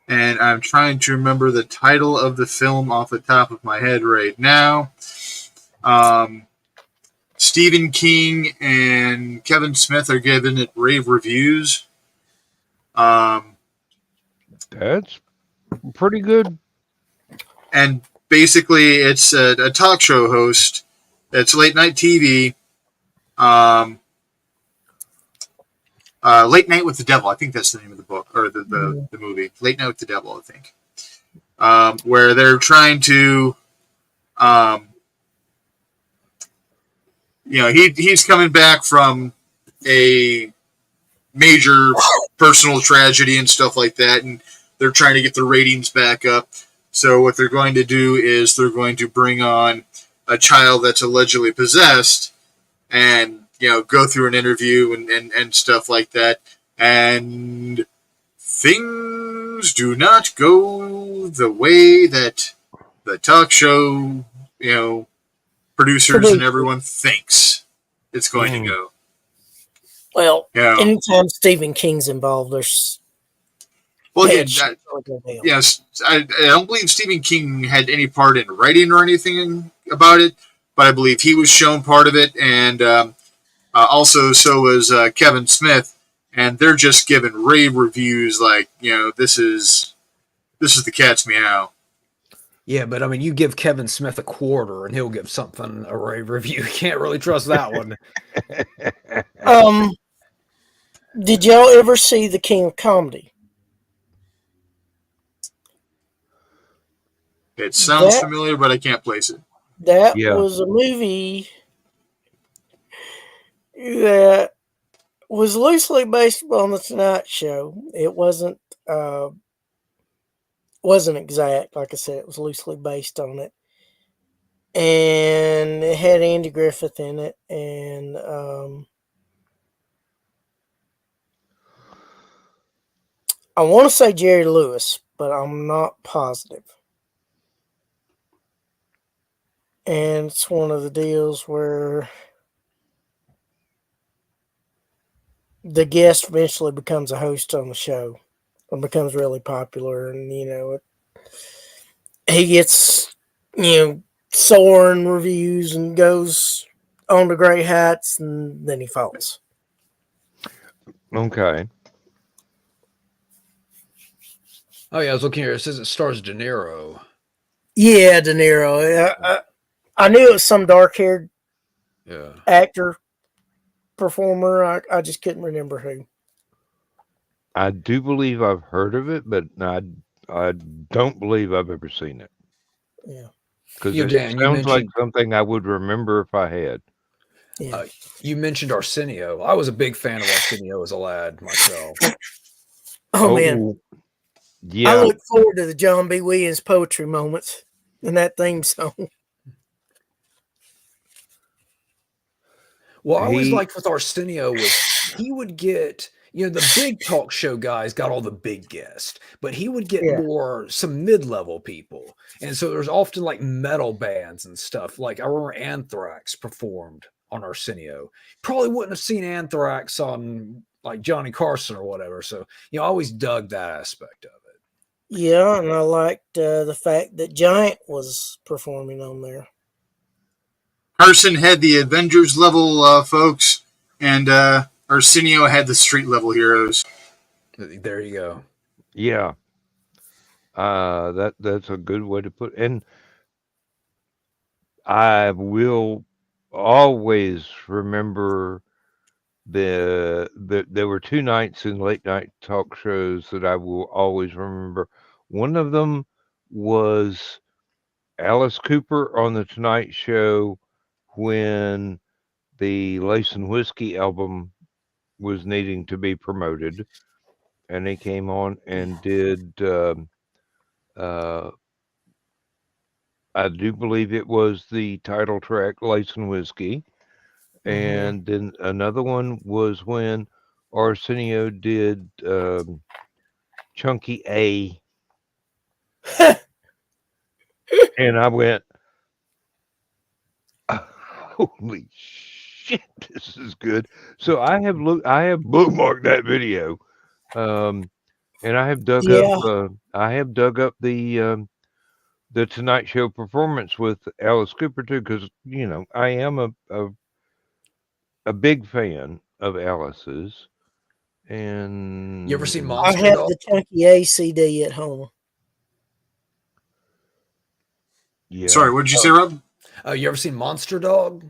And I'm trying to remember the title of the film off the top of my head right now. Stephen King and Kevin Smith are giving it rave reviews. That's pretty good. And basically, it's a talk show host. It's late night TV. Late Night with the Devil. I think that's the name of the book or the movie. Late Night with the Devil, I think. Where they're trying to, he's coming back from a major personal tragedy and stuff like that, and they're trying to get the ratings back up. So what they're going to do is they're going to bring on a child that's allegedly possessed and, go through an interview and stuff like that. And things do not go the way that the talk show, producers and everyone thinks it's going to go. Well, anytime Stephen King's involved, there's yes, I don't believe Stephen King had any part in writing or anything about it, but I believe he was shown part of it, and also so was Kevin Smith, and they're just giving rave reviews like, this is the cat's meow. Yeah, but I mean, you give Kevin Smith a quarter and he'll give something a rave review. You can't really trust that one. Did y'all ever see The King of Comedy? It sounds familiar, but I can't place it. That was a movie that was loosely based on the Tonight Show. It wasn't exact. Like I said, it was loosely based on it. And it had Andy Griffith in it. And I want to say Jerry Lewis, but I'm not positive. And it's one of the deals where the guest eventually becomes a host on the show and becomes really popular. And, he gets, soaring reviews and goes on to great heights, and then he falls. Okay. Oh, yeah, I was looking here. It says it stars De Niro. Yeah, De Niro. I knew it was some dark-haired actor, performer. I just couldn't remember who. I do believe I've heard of it, but I don't believe I've ever seen it. Yeah. Because it sounds like something I would remember if I had. Yeah. You mentioned Arsenio. I was a big fan of Arsenio as a lad myself. Oh, man. Yeah. I look forward to the John B. Williams poetry moments in that theme song. Well, I always liked with Arsenio was he would get, the big talk show guys got all the big guests, but he would get some mid-level people. And so there's often like metal bands and stuff. Like I remember Anthrax performed on Arsenio. Probably wouldn't have seen Anthrax on like Johnny Carson or whatever. So, I always dug that aspect of it. Yeah, and I liked the fact that Giant was performing on there. Carson had the Avengers level folks, and Arsenio had the street level heroes. There you go. Yeah. That's a good way to put it. And I will always remember there were two nights in late night talk shows that I will always remember. One of them was Alice Cooper on the Tonight Show when the Lace and Whiskey album was needing to be promoted, and he came on and did I do believe it was the title track Lace and Whiskey. And then another one was when Arsenio did Chunky A. And I went, holy shit, this is good. So I have bookmarked that video. And I have dug up the Tonight Show performance with Alice Cooper too, because I am a a big fan of Alice's, and You ever seen I Monster have Dog? the Chunky A CD at home. yeah, Sorry, what did you say, Rob? You ever seen Monster Dog?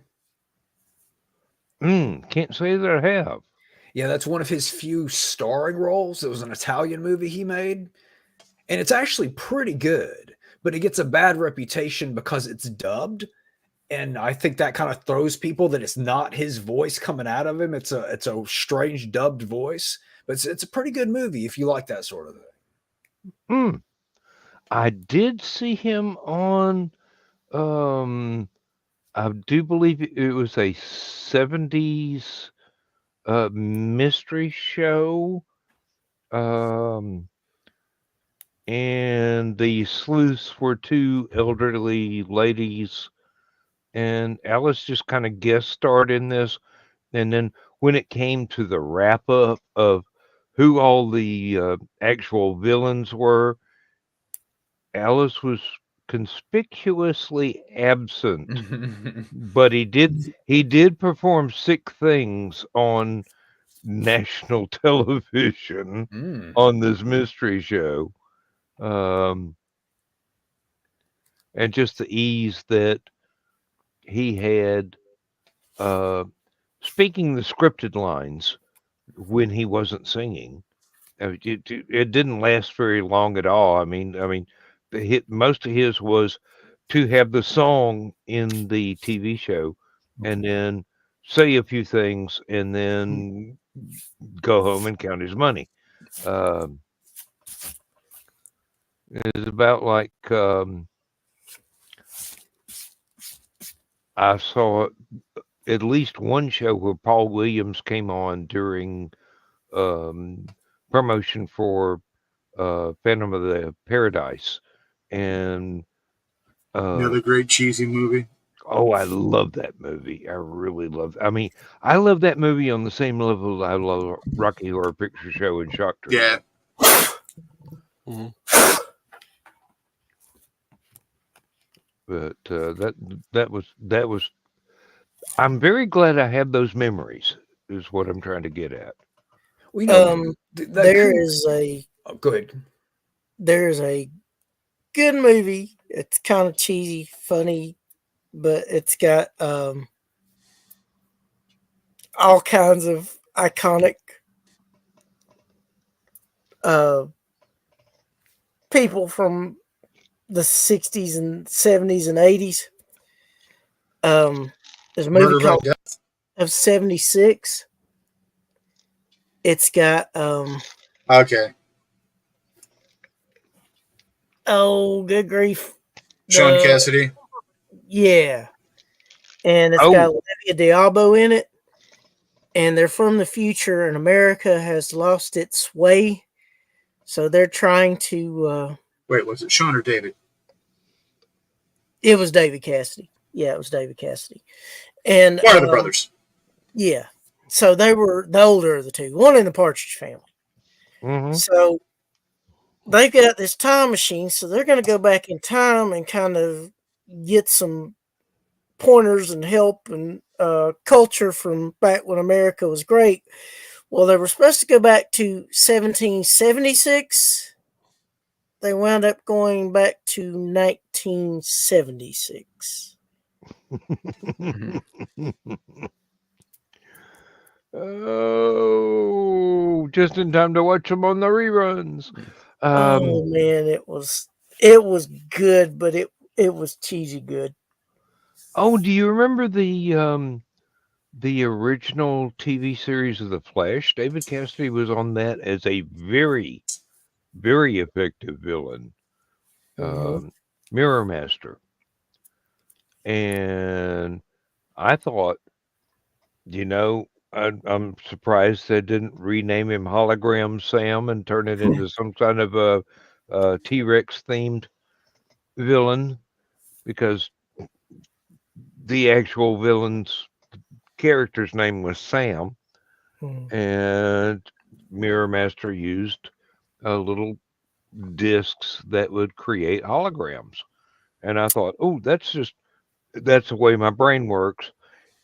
can't say that I have. Yeah, that's one of his few starring roles. It was an Italian movie he made, and it's actually pretty good, but it gets a bad reputation because it's dubbed. And I think that kind of throws people that it's not his voice coming out of him. It's a strange dubbed voice, but it's a pretty good movie if you like that sort of thing. I did see him on. I do believe it was a '70s mystery show. And the sleuths were two elderly ladies, and Alice just kind of guest starred in this. And then when it came to the wrap up of who all the actual villains were, Alice was conspicuously absent, but he did perform sick things on national television on this mystery show. And just the ease that he had speaking the scripted lines when he wasn't singing. It didn't last very long at all. I mean, most of his was to have the song in the TV show, and then say a few things, and then go home and count his money. It's about like I saw at least one show where Paul Williams came on during promotion for Phantom of the Paradise, and Another great cheesy movie. oh, I love that movie. I really love. I mean, I love that movie on the same level I love Rocky Horror Picture Show and Shock Trooper. Yeah. But that was. I'm very glad I have those memories. Is what I'm trying to get at. We know There is a Oh, go ahead. there's a good movie. It's kind of cheesy, funny, but it's got all kinds of iconic people from the 60s and 70s and 80s. There's a movie Murder by called Death. of 76. It's got Okay. oh good grief. Sean The- Cassidy. Yeah. And it's got Olivia Diabo in it. And they're from the future, and America has lost its way. So they're trying to Wait, was it Sean or David? it was David Cassidy. Yeah, it was David Cassidy. And One of the brothers. yeah. So they were the older of the two, one in the Partridge Family. Mm-hmm. So they've got this time machine, so they're going to go back in time and kind of get some pointers and help and culture from back when America was great. Well, they were supposed to go back to 1776. They wound up going back to 1976. Oh, just in time to watch them on the reruns. Oh man, it was good, but it was cheesy good. Oh, do you remember the original TV series of The Flash? David Cassidy was on that as a very, very effective villain, Mirror Master. And I thought, I'm surprised they didn't rename him Hologram Sam and turn it into some kind of a T-Rex themed villain, because the actual villain's character's name was Sam, and Mirror Master used little discs that would create holograms. And I thought, oh, that's the way my brain works.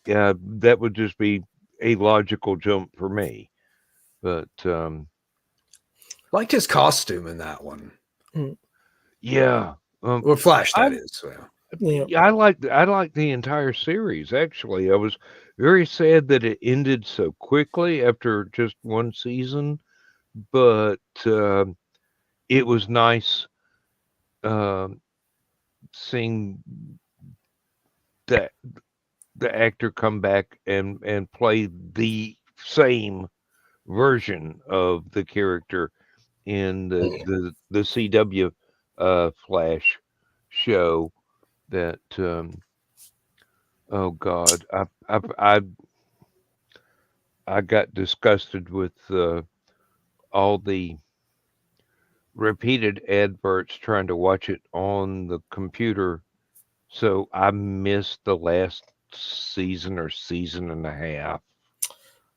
That would just be a logical jump for me. But Liked his costume in that one. yeah, Or Flash, that I- is. Yeah. I like the entire series. Actually, I was very sad that it ended so quickly after just one season, but it was nice seeing that the actor come back and play the same version of the character in the CW Flash show. That oh God, I got disgusted with all the repeated adverts trying to watch it on the computer. So I missed the last season or season and a half.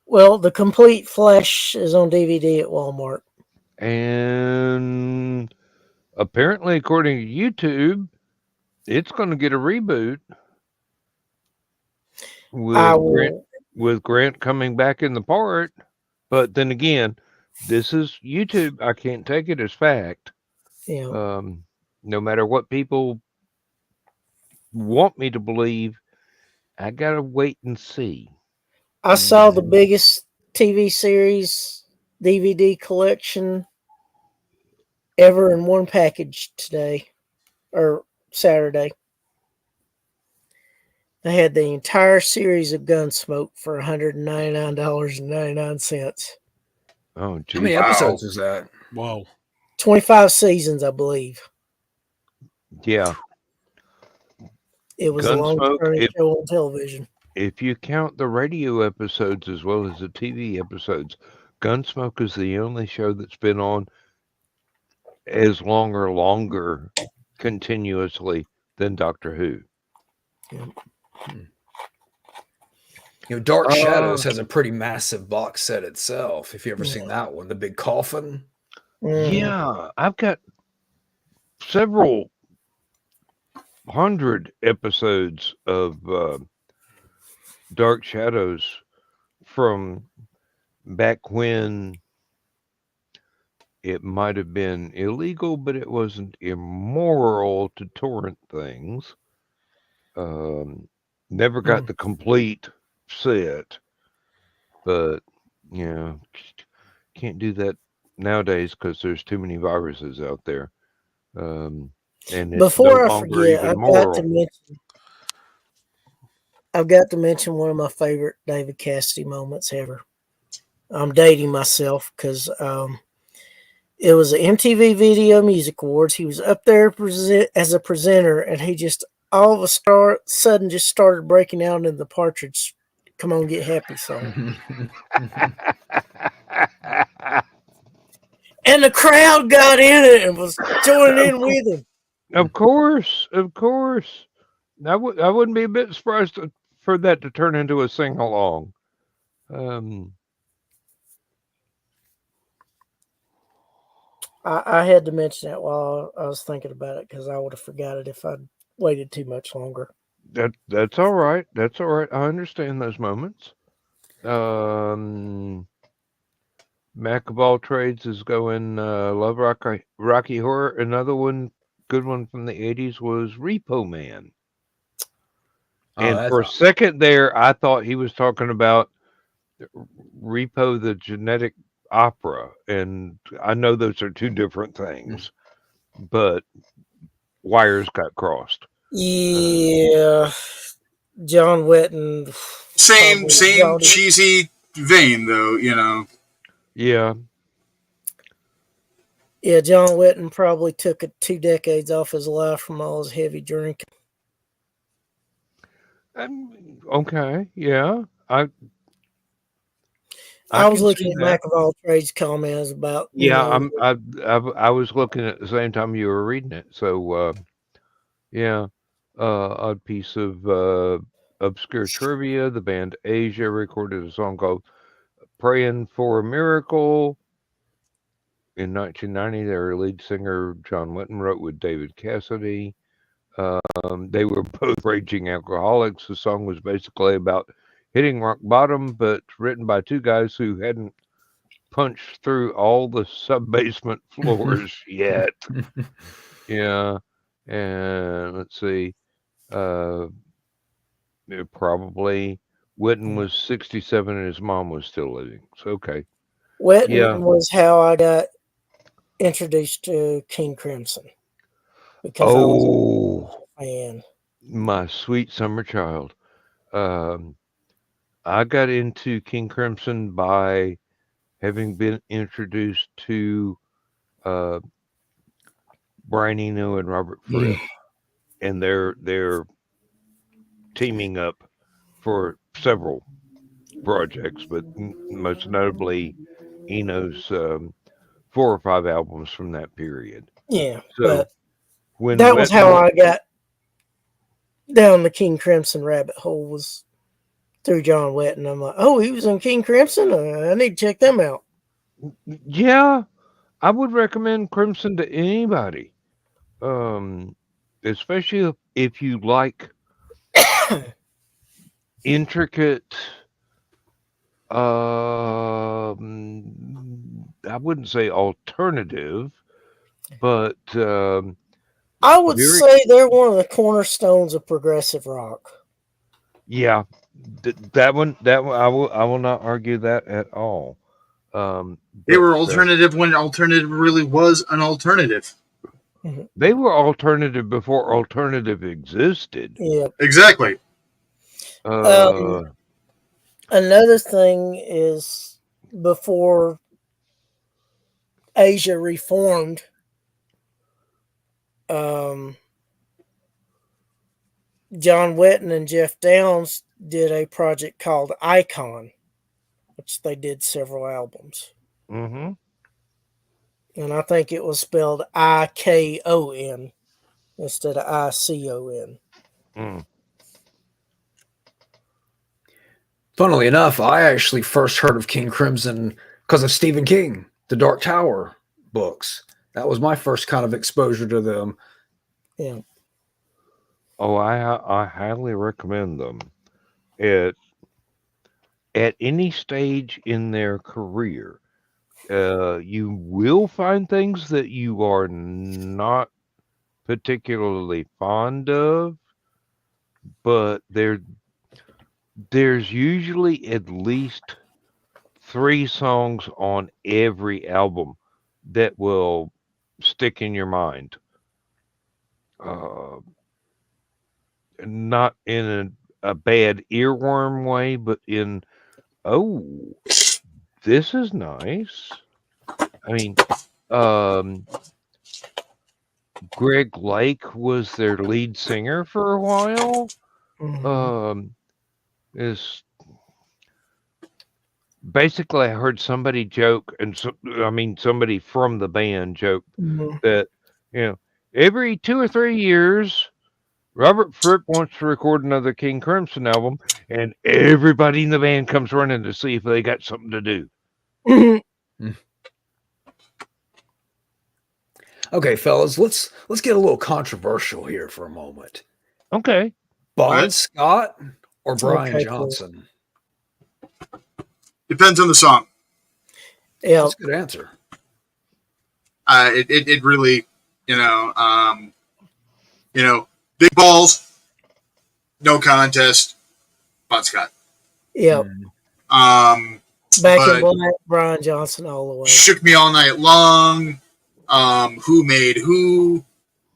Well, the complete Flash is on DVD at Walmart. And apparently, according to YouTube, it's going to get a reboot I with Grant coming back in the part. But then again, this is YouTube. I can't take it as fact. Yeah. No matter what people want me to believe, I gotta wait and see. I saw the biggest TV series DVD collection ever in one package today or Saturday. They had the entire series of Gunsmoke for $199.99. Oh, How geez. many episodes is that? Wow. 25 seasons, I believe. Yeah. It was the longest Gunsmoke, running show on television. if you count the radio episodes as well as the TV episodes, Gunsmoke is the only show that's been on as long or longer continuously than Doctor Who. Dark Shadows has a pretty massive box set itself. If you ever seen that one, the big coffin. Yeah, I've got several hundred episodes of Dark Shadows from back when it might have been illegal, but it wasn't immoral to torrent things. Never got the complete set, but can't do that nowadays because there's too many viruses out there. And it's Before no I longer forget, even moral. I've got to mention one of my favorite David Cassidy moments ever. I'm dating myself because it was the MTV Video Music Awards. He was up there as a presenter, and he just all of a sudden just started breaking out into the Partridge "Come On Get Happy" song, and the crowd got in it and was joining in with him. Of course. I wouldn't be a bit surprised for that to turn into a sing along. I had to mention that while I was thinking about it because I would have forgot it if I'd waited too much longer. That's all right. That's all right. I understand those moments. Mac of all trades is going Love Rocky Horror. Another good one from the 80s was Repo Man. And for a second there, I thought he was talking about Repo the Genetic Opera. And I know those are two different things, but wires got crossed. Yeah. John Wetton. Same cheesy vein, though, Yeah. Yeah, John Wetton probably took 2 decades off his life from all his heavy drinking. Okay. Yeah. I was looking at Mac of all trades comments about. I was looking at the same time you were reading it. So a piece of obscure trivia. The band Asia recorded a song called "Praying for a Miracle" in 1990. Their lead singer John Wetton wrote with David Cassidy. They were both raging alcoholics. The song was basically about hitting rock bottom, but written by two guys who hadn't punched through all the sub-basement floors yet. Yeah. And let's see. Probably Witten was 67 and his mom was still living. So, okay. Wetton was how I got introduced to King Crimson. Because I was a fan. My sweet summer child. I got into King Crimson by having been introduced to Brian Eno and Robert Fripp, and they're teaming up for several projects, but most notably Eno's 4 or 5 albums from that period. Yeah, so but when that was how I got down the King Crimson rabbit hole, was through John Wetton. I'm like, oh, he was in King Crimson? I need to check them out. Yeah, I would recommend Crimson to anybody, especially if you like intricate, I wouldn't say alternative, but I would say they're one of the cornerstones of progressive rock. Yeah, that one I will not argue that at all. They were alternative when alternative really was an alternative. They were alternative before alternative existed. Yeah, exactly. Another thing is, before Asia reformed, John Wetton and Jeff Downs did a project called Icon, which they did several albums. Mm-hmm. And I think it was spelled IKON instead of ICON. Mm. Funnily enough, I actually first heard of King Crimson because of Stephen King, the Dark Tower books. That was my first kind of exposure to them. Yeah. Oh, I highly recommend them. At any stage in their career, you will find things that you are not particularly fond of, but there's usually at least 3 songs on every album that will stick in your mind. Not in a bad earworm way, but in, oh, this is nice. I mean, Greg Lake was their lead singer for a while. Is basically, I heard somebody joke, and somebody from the band joke that, every 2 or 3 years, Robert Fripp wants to record another King Crimson album, and everybody in the band comes running to see if they got something to do. Okay, fellas, let's get a little controversial here for a moment. Okay. Bon Scott or Brian Johnson? Depends on the song. Yeah, that's a good answer. It really, big balls, no contest, Bon Scott. Yeah. Back in Black, Brian Johnson all the way. Shook Me All Night Long. Who Made Who?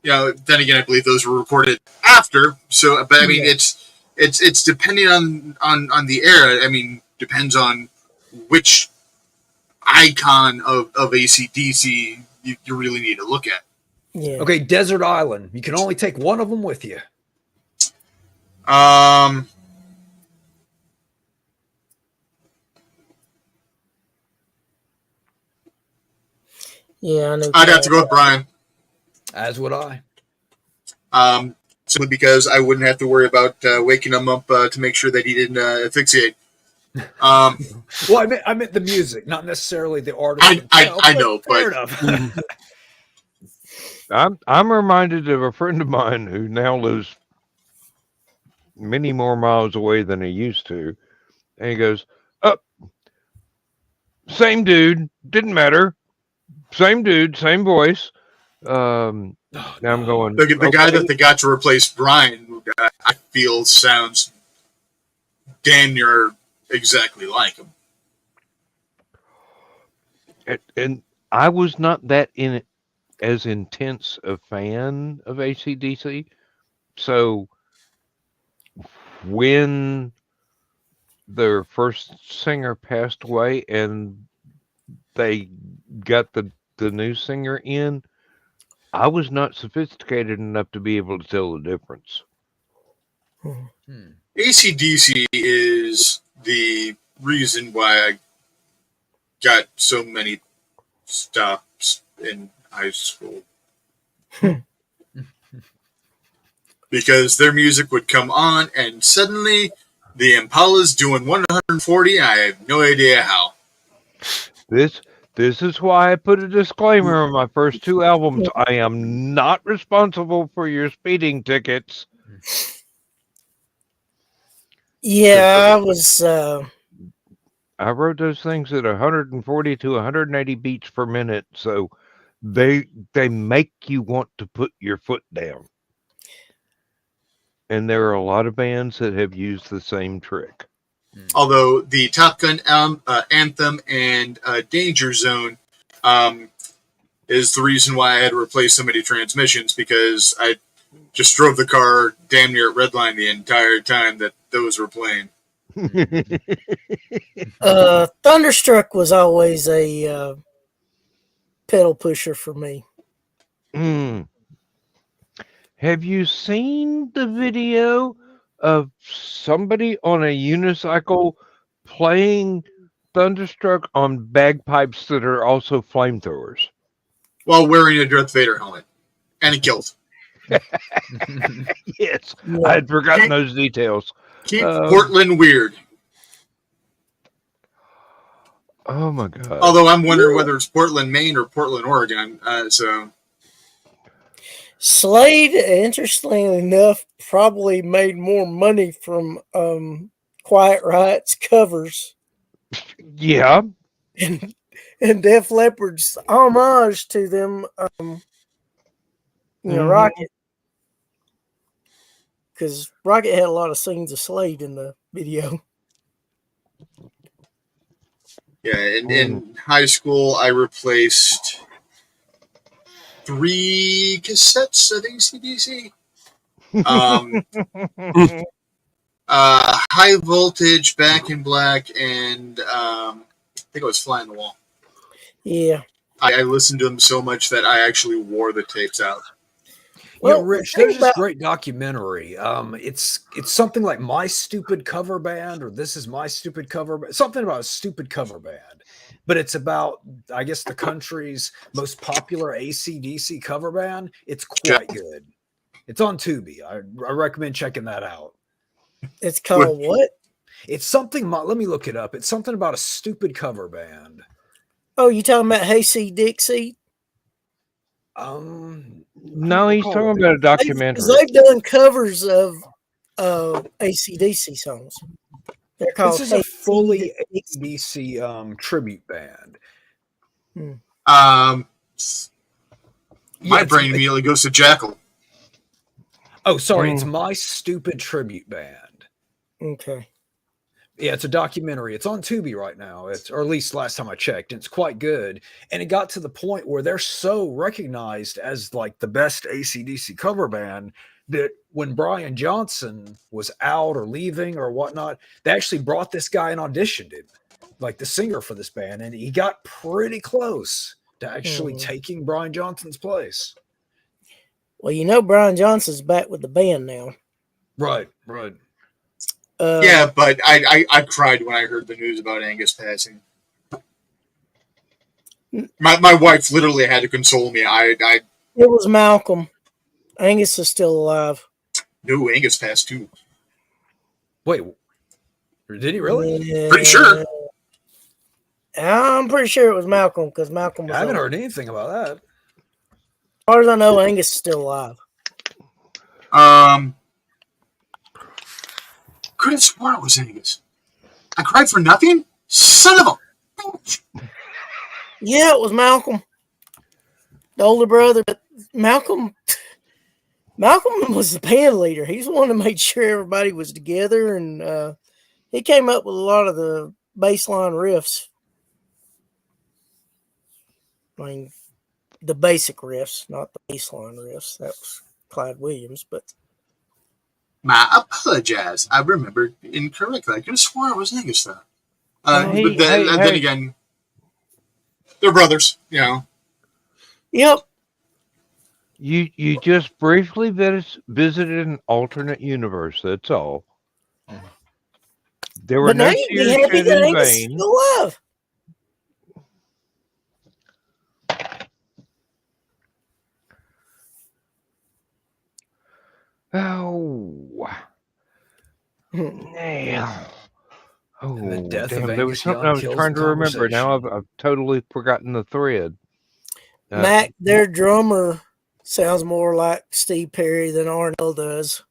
Then again, I believe those were recorded after. So, but I mean, it's depending on the era. I mean, depends on which icon of AC/DC you really need to look at. Yeah. Okay, Desert Island. You can only take one of them with you. Yeah, I'd have to go with Brian. As would I. Simply because I wouldn't have to worry about waking him up to make sure that he didn't asphyxiate. Well, I meant the music, not necessarily the art. I know, fair but enough. I'm reminded of a friend of mine who now lives many more miles away than he used to. And he goes, "Up, same dude, didn't matter. Same dude, same voice." Now I'm going. The guy Okay. that they got to replace Brian, I feel sounds damn near exactly like him. And I was not that as intense a fan of AC/DC, so when their first singer passed away and they got the new singer in, I was not sophisticated enough to be able to tell the difference. AC/DC is the reason why I got so many stops in high school. Because their music would come on and suddenly the Impala's doing 140. I have no idea how. This is why I put a disclaimer on my first two albums. I am not responsible for your speeding tickets. Yeah, I was. I wrote those things at 140 to 180 beats per minute, so they make you want to put your foot down. And there are a lot of bands that have used the same trick. Although the Top Gun anthem and Danger Zone is the reason why I had to replace so many transmissions, because I just drove the car damn near at redline the entire time that those were playing. Thunderstruck was always a pedal pusher for me. Have you seen the video of somebody on a unicycle playing Thunderstruck on bagpipes that are also flamethrowers? While wearing a Darth Vader helmet and a kilt. Yes, I had forgotten those details. Keep Portland weird. Oh my god! Although I'm wondering whether it's Portland, Maine, or Portland, Oregon. Slade, interestingly enough, probably made more money from Quiet Riot's covers. Yeah. And Def Leppard's homage to them, Rocket. Because Rocket had a lot of scenes of Slade in the video. Yeah, in high school, I replaced 3 cassettes of AC/DC. High Voltage, Back in Black, and I think it was Fly on the Wall. Yeah. I listened to them so much that I actually wore the tapes out. Well, Rich, there's this great documentary. It's something like My Stupid Cover Band, or This Is My Stupid Cover Band, something about a stupid cover band. But it's about, I guess, the country's most popular AC/DC cover band. It's quite good. It's on Tubi. I recommend checking that out. It's called what? It's something, let me look it up. It's something about a stupid cover band. Oh, you talking about Hey See Dixie? No, he's talking about a documentary. They've done covers of AC/DC songs. They're called. This is a fully AC/DC tribute band. My brain immediately goes to Jackal. Oh, sorry, it's My Stupid Tribute Band. Okay. Yeah, it's a documentary. It's on Tubi right now. Or at least last time I checked. It's quite good. And it got to the point where they're so recognized as like the best AC/DC cover band that when Brian Johnson was out or leaving or whatnot, they actually brought this guy and auditioned him, like the singer for this band. And he got pretty close to actually taking Brian Johnson's place. Well, Brian Johnson's back with the band now. Right. Yeah, but I cried when I heard the news about Angus passing. My wife literally had to console me. It was Malcolm. Angus is still alive. No, Angus passed too. Wait, did he really? Yeah. Pretty sure. I'm pretty sure it was Malcolm because Malcolm was. I haven't heard anything about that. As far as I know, Angus is still alive. Could have sworn it was Angus. I cried for nothing? Son of a bitch. Yeah, it was Malcolm, the older brother. But Malcolm was the band leader. He's the one that made sure everybody was together, and he came up with a lot of the baseline riffs. I mean, the basic riffs, not the baseline riffs. That was Clyde Williams, but I apologize. I remembered incorrectly. I could have sworn I was thinking stuff. Hey, Then again, they're brothers, you know. yep. You just briefly visited an alternate universe. That's all. There were But now no you'd be tears happy shed that in Angus is vain. still alive. Oh, now. And the Oh, death of damn! There was Angus something Young I was kills trying the to remember. Now conversation. I've totally forgotten the thread. Mac, their drummer, sounds more like Steve Perry than Arnold does.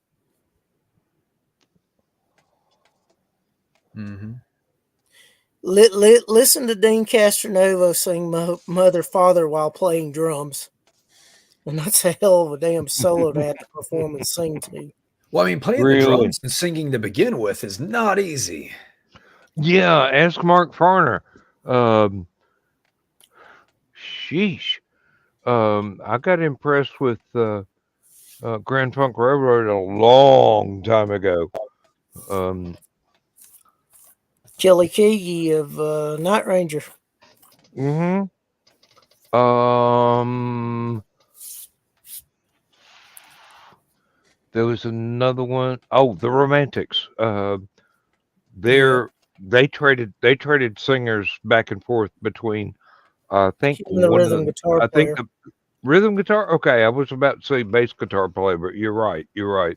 Mm-hmm. Listen to Dean Castronovo sing Mother Father while playing drums. And that's a hell of a damn solo to have to perform and sing to. Well, I mean, playing the Really? drums and singing to begin with is not easy. Yeah, ask Mark Farner. Sheesh. I got impressed with Grand Funk Railroad a long time ago. Kelly Keagy of Night Ranger. Mm-hmm. There was another one. Oh, the Romantics. They traded singers back and forth between. I think The rhythm guitar I think player. the rhythm guitar. Okay, I was about to say bass guitar player, but you're right. You're right.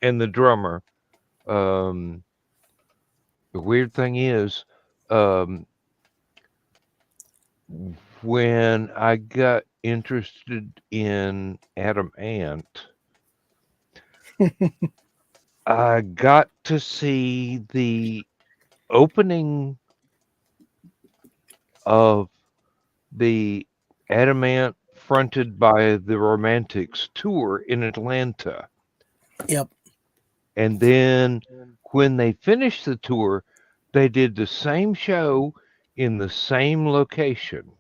And the drummer. The weird thing is, when I got interested in Adam Ant, I got to see the opening of the Adam Ant fronted by the Romantics tour in Atlanta. Yep. And then when they finished the tour, they did the same show in the same location.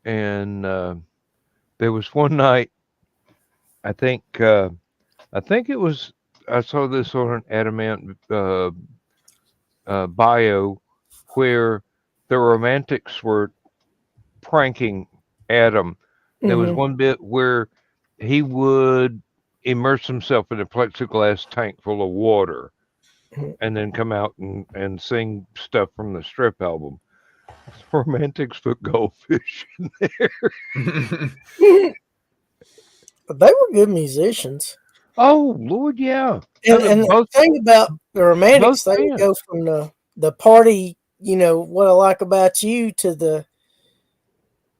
And there was one night, I think it was, I saw this on an Adam Ant bio where the Romantics were pranking Adam. There was one bit where he would immerse himself in a plexiglass tank full of water and then come out and sing stuff from the Strip album. Romantics put goldfish in there. But they were good musicians. Oh, Lord, yeah. And the thing about the Romantics, they would go from the party, what I like about you, to the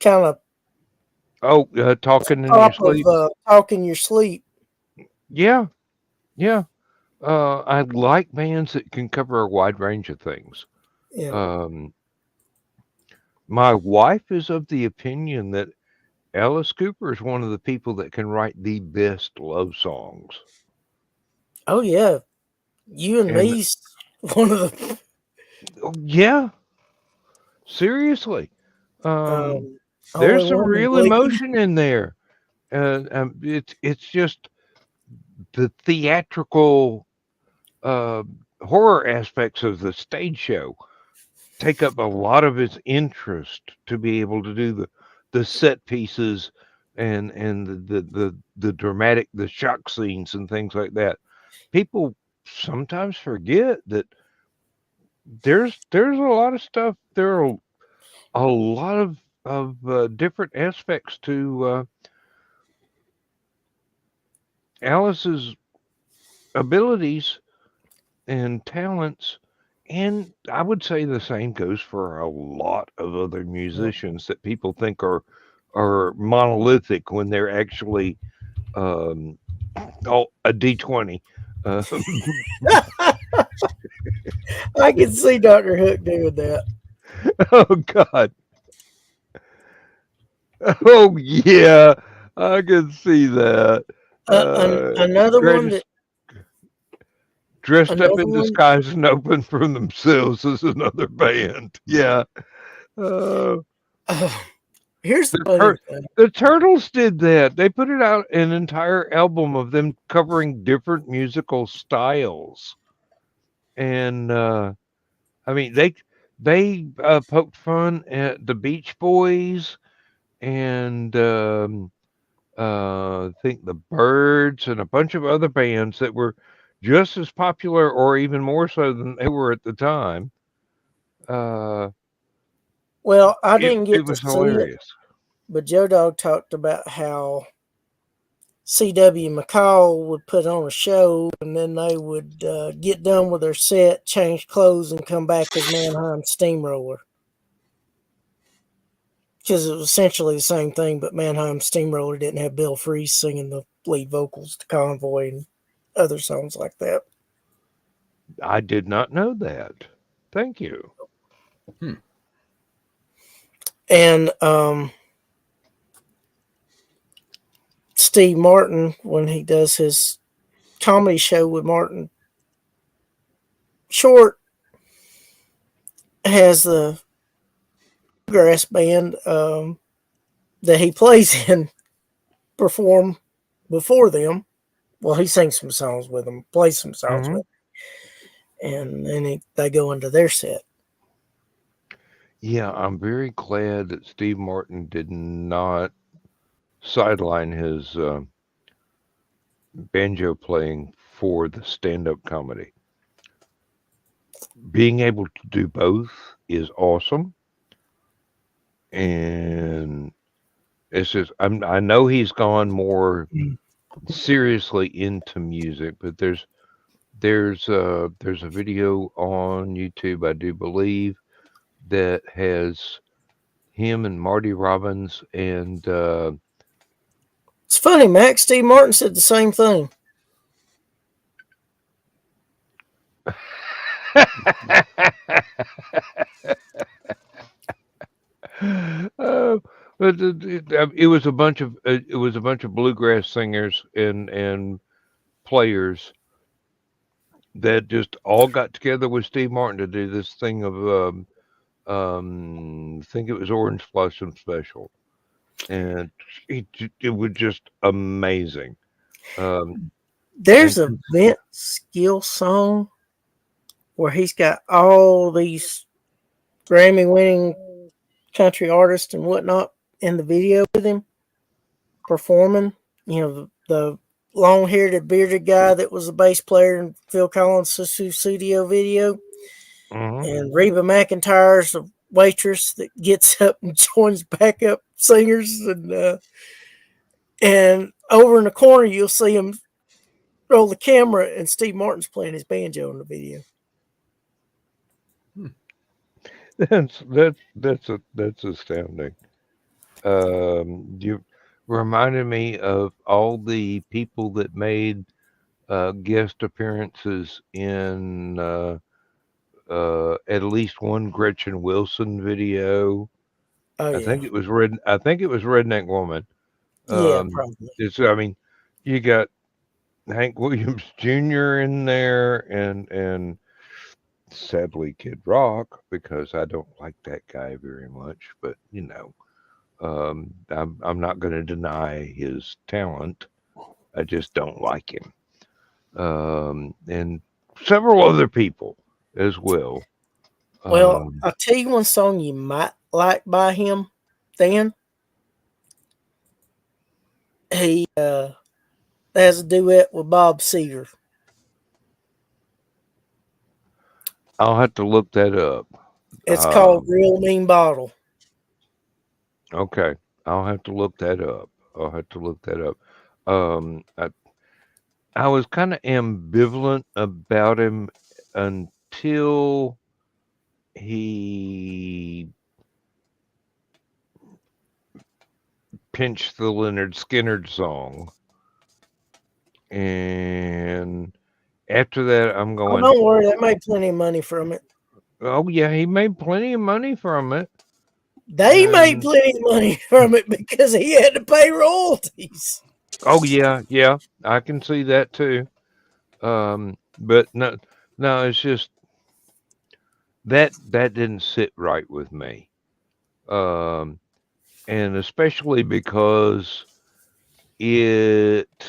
kind of talking in your sleep. Talking your sleep. Yeah, yeah. I like bands that can cover a wide range of things. Yeah. My wife is of the opinion that Alice Cooper is one of the people that can write the best love songs. Oh yeah, You and Me's one of the. Yeah, seriously. There's some real emotion in there. It's just the theatrical horror aspects of the stage show take up a lot of his interest to be able to do the set pieces and the dramatic, the shock scenes and things like that. People sometimes forget that there's a lot of stuff. There are a lot of different aspects to Alice's abilities and talents, and I would say the same goes for a lot of other musicians that people think are monolithic when they're actually a D20. I can see Dr. Hook doing that. Oh God. Oh yeah, I can see that. Another one Dressed, that dressed up another in one. disguise and open for themselves is another band. Yeah. Uh, Here's the the funny tur- thing. the Turtles did that. They put it out an entire album of them covering different musical styles, and I mean they poked fun at the Beach Boys and I think the Birds and a bunch of other bands that were just as popular or even more so than they were at the time. Uh, Well, I it, didn't it get to was see it, hilarious. but Joe Dog talked about how C.W. McCall would put on a show, and then they would get done with their set, change clothes, and come back as Mannheim Steamroller. Because it was essentially the same thing, but Mannheim Steamroller didn't have Bill Fries singing the lead vocals to Convoy and other songs like that. I did not know that. Thank you. And Steve Martin, when he does his comedy show with Martin Short, has the bluegrass band that he plays in perform before them. Well, he sings some songs with them, plays some songs Hmm. with them, and then they go into their set. Yeah, I'm very glad that Steve Martin did not sideline his banjo playing for the stand-up comedy. Being able to do both is awesome, and it's just I know he's gone more seriously into music, but there's a video on YouTube, I do believe, that has him and Marty Robbins and It's funny, Max. Steve Martin said the same thing. uh, but it was a bunch of bluegrass singers and players that just all got together with Steve Martin to do this thing of I think it was Orange Blossom Special, and it was just amazing. Um, and There's a Vince Gill song where he's got all these Grammy-winning country artists and whatnot in the video with him performing. You know, the long-haired, bearded guy that was the bass player in Phil Collins' Studio video, mhm. and Reba McEntire's the waitress that gets up and joins backup singers, and over in the corner you'll see him roll the camera, and Steve Martin's playing his banjo in the video. That's astounding. You reminded me of all the people that made guest appearances in at least one Gretchen Wilson video. Oh I yeah, think it was Red. I think it was Redneck Woman. yeah, Um, probably. it's. I mean, you got Hank Williams Jr. in there, and sadly Kid Rock, because I don't like that guy very much. But I'm not going to deny his talent. I just don't like him. And several other people as well. Well, Um, I'll tell you one song you might like by him. Dan, he has a duet with Bob Seger. I'll have to look that up. It's called Um, Real Mean Bottle. okay, I'll have to look that up. I'll have to look that up. Um, I, I was kind of ambivalent about him until he pinched the Leonard Skinner song, and After that, I'm Oh, going, don't worry, they made plenty of money from it. oh, yeah, he made plenty of money from it. They made plenty of money from it because he had to pay royalties. Oh, yeah, I can see that too. But no, it's just that didn't sit right with me. And especially because it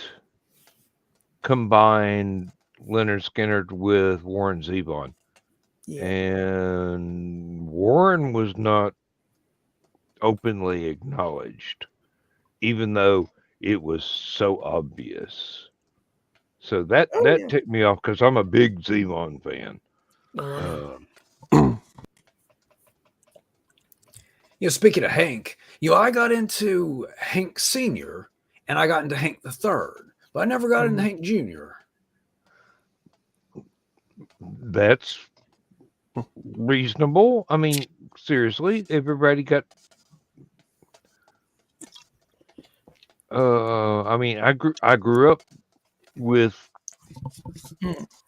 combined Leonard Skinner with Warren Zevon. Yeah. And Warren was not openly acknowledged, even though it was so obvious. So that ticked me off because I'm a big Zevon fan. Speaking of Hank, I got into Hank Sr. and I got into Hank the Third, but I never got into Hank Jr. That's reasonable. I mean, seriously, everybody got. I mean, I grew up with.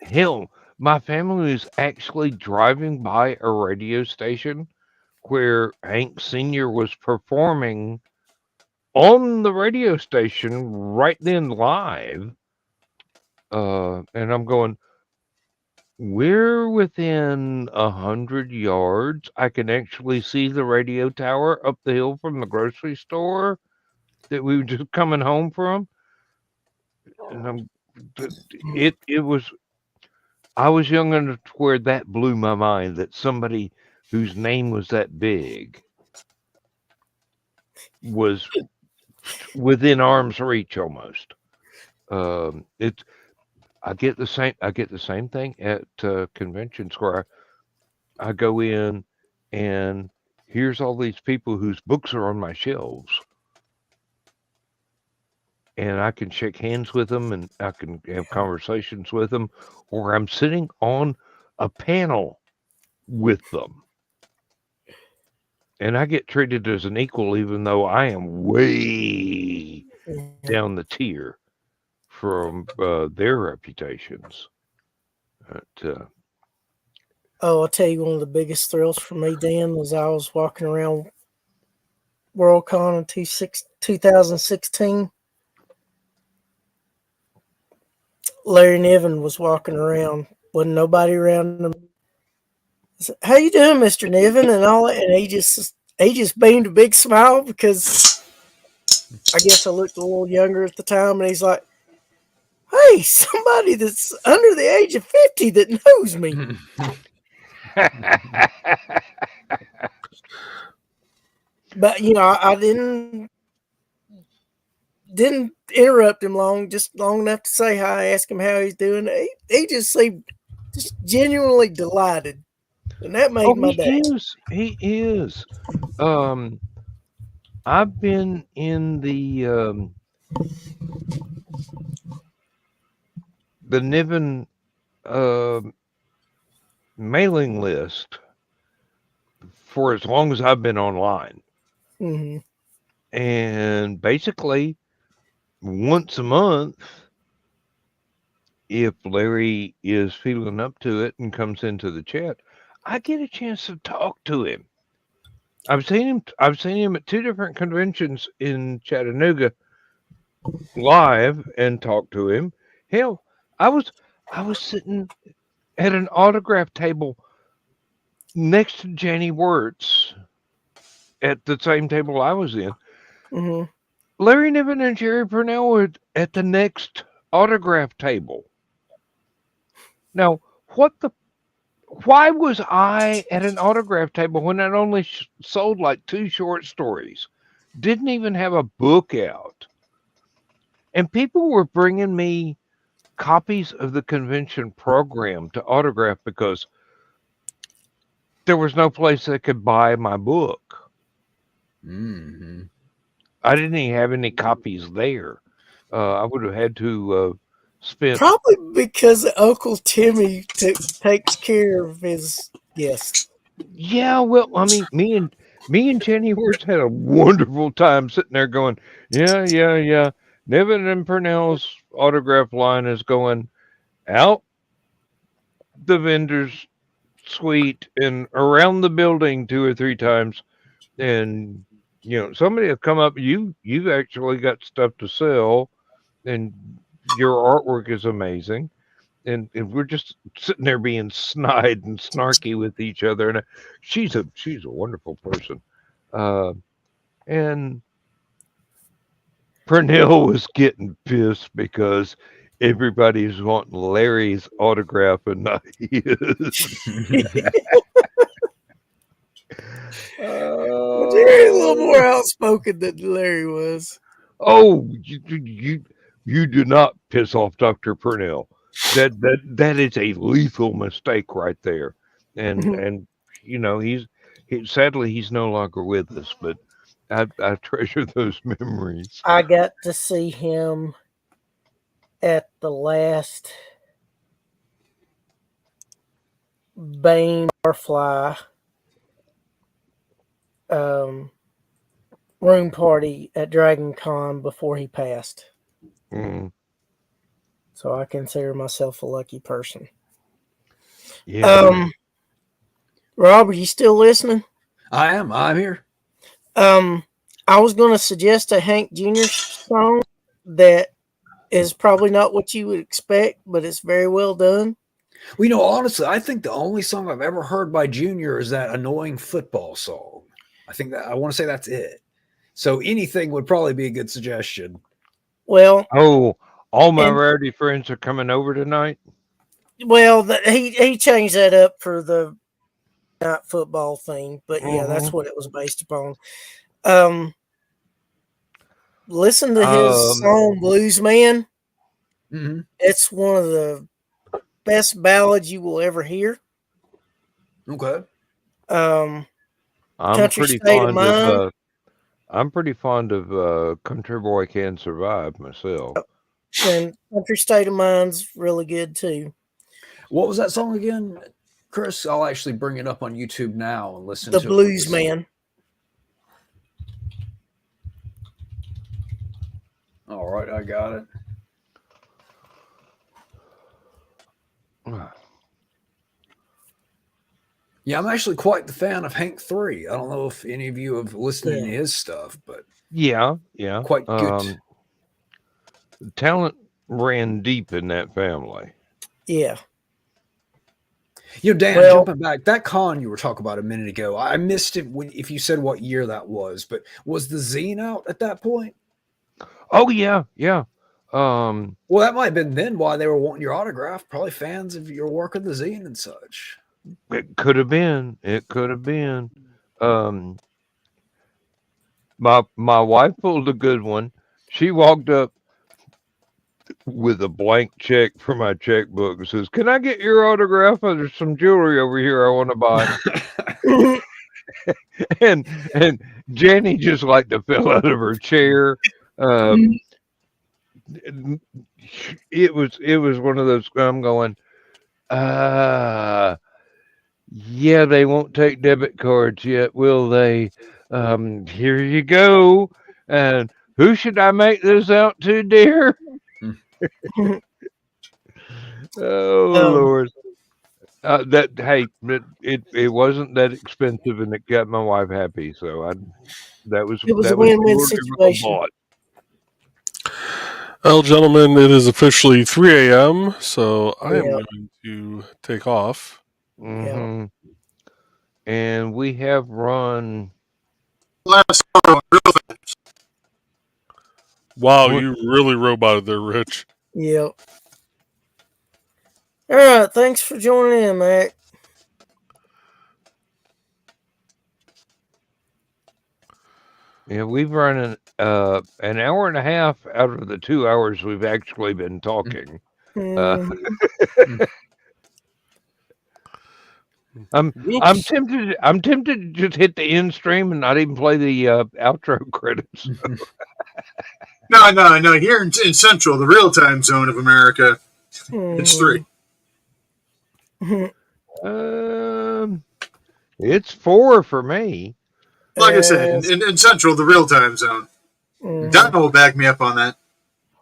Hell, my family was actually driving by a radio station where Hank Sr. was performing on the radio station right then live. And I'm going, we're within 100 yards. I can actually see the radio tower up the hill from the grocery store that we were just coming home from. And I was young enough to where that blew my mind that somebody whose name was that big was within arm's reach almost. I get the same thing at conventions where I go in and here's all these people whose books are on my shelves. And I can shake hands with them and I can have conversations with them, or I'm sitting on a panel with them. And I get treated as an equal, even though I am way down the tier from their reputations. But, I'll tell you, one of the biggest thrills for me, Dan, was I was walking around Worldcon in 2016. Larry Niven was walking around. Wasn't nobody around him. I said, "How you doing, Mr. Niven?" and all that. And he just beamed a big smile because I guess I looked a little younger at the time. And he's like, "Hey, somebody that's under the age of 50 that knows me." But I didn't interrupt him just long enough to say hi, ask him how he's doing. He just seemed just genuinely delighted, and that made my day. He is. I've been in the Niven mailing list for as long as I've been online. Mm-hmm. And basically, once a month, if Larry is feeling up to it and comes into the chat, I get a chance to talk to him. I've seen him at 2 different conventions in Chattanooga live and talked to him. Hell, I was sitting at an autograph table next to Jenny Wirtz at the same table I was in. Mm-hmm. Larry Niven and Jerry Purnell were at the next autograph table. Now, why was I at an autograph table when it only sold like 2 short stories? Didn't even have a book out. And people were bringing me copies of the convention program to autograph because there was no place they could buy my book. Mm-hmm. I didn't even have any copies there. I would have had to spend... Probably because Uncle Timmy takes care of his guests. Yeah, well, I mean, me and Jenny Wirtz had a wonderful time sitting there going, yeah. Niven and Purnell's autograph line is going out the vendor's suite and around the building 2 or 3 times, and somebody will come up. You've actually got stuff to sell, and your artwork is amazing. And we're just sitting there being snide and snarky with each other. And she's a wonderful person. And Pernell was getting pissed because everybody's wanting Larry's autograph and not his. Jerry's a little more outspoken than Larry was. Oh, you do not piss off Dr. Purnell. That is a lethal mistake right there. And he's sadly he's no longer with us, but I treasure those memories. I got to see him at the last Bane Barfly room party at Dragon Con before he passed. Mm. So I consider myself a lucky person. Yeah. Rob, are you still listening? I am. I'm here. I was going to suggest a Hank Jr. song that is probably not what you would expect, but it's very well done. Well, honestly, I think the only song I've ever heard by Junior is that annoying football song. I want to say that's it. So anything would probably be a good suggestion. Well, all my rarity friends are coming over tonight. Well, he changed that up for the night football thing, but yeah, that's what it was based upon. Listen to his song "Blues Man." Mm-hmm. It's one of the best ballads you will ever hear. Okay. I'm pretty fond of Country Boy Can Survive myself. And Country State of Mind's really good too. What was that song again, Chris? I'll actually bring it up on YouTube now and listen to it. The Blues Man. All right, I got it. Yeah, I'm actually quite the fan of Hank 3. I don't know if any of you have listened to any of his stuff, but yeah, quite good. Talent ran deep in that family. Yeah. Dan, jumping back, that con you were talking about a minute ago, I missed it if you said what year that was, but was the zine out at that point? Oh, yeah. Well, that might have been then why they were wanting your autograph. Probably fans of your work on the zine and such. It could have been. My wife pulled a good one. She walked up with a blank check for my checkbook and says, "Can I get your autograph? There's some jewelry over here I want to buy." and Jenny just like to fell out of her chair. It was one of those. I'm going. Yeah, they won't take debit cards yet, will they? Here you go. And who should I make this out to, dear? Lord. It wasn't that expensive, and it got my wife happy. So it was a win-win situation. Well, gentlemen, it is officially 3 a.m., so I am going to take off. Mm-hmm. And we have run. Wow, you really roboted there, Rich. Yep. All right, thanks for joining in, Mac. Yeah, we've run an hour and a half out of the 2 hours we've actually been talking. I'm tempted. I'm tempted to just hit the end stream and not even play the outro credits. No. Here in Central, the real time zone of America, it's 3. It's 4 for me. Like I said, in Central, the real time zone. Donna will back me up on that.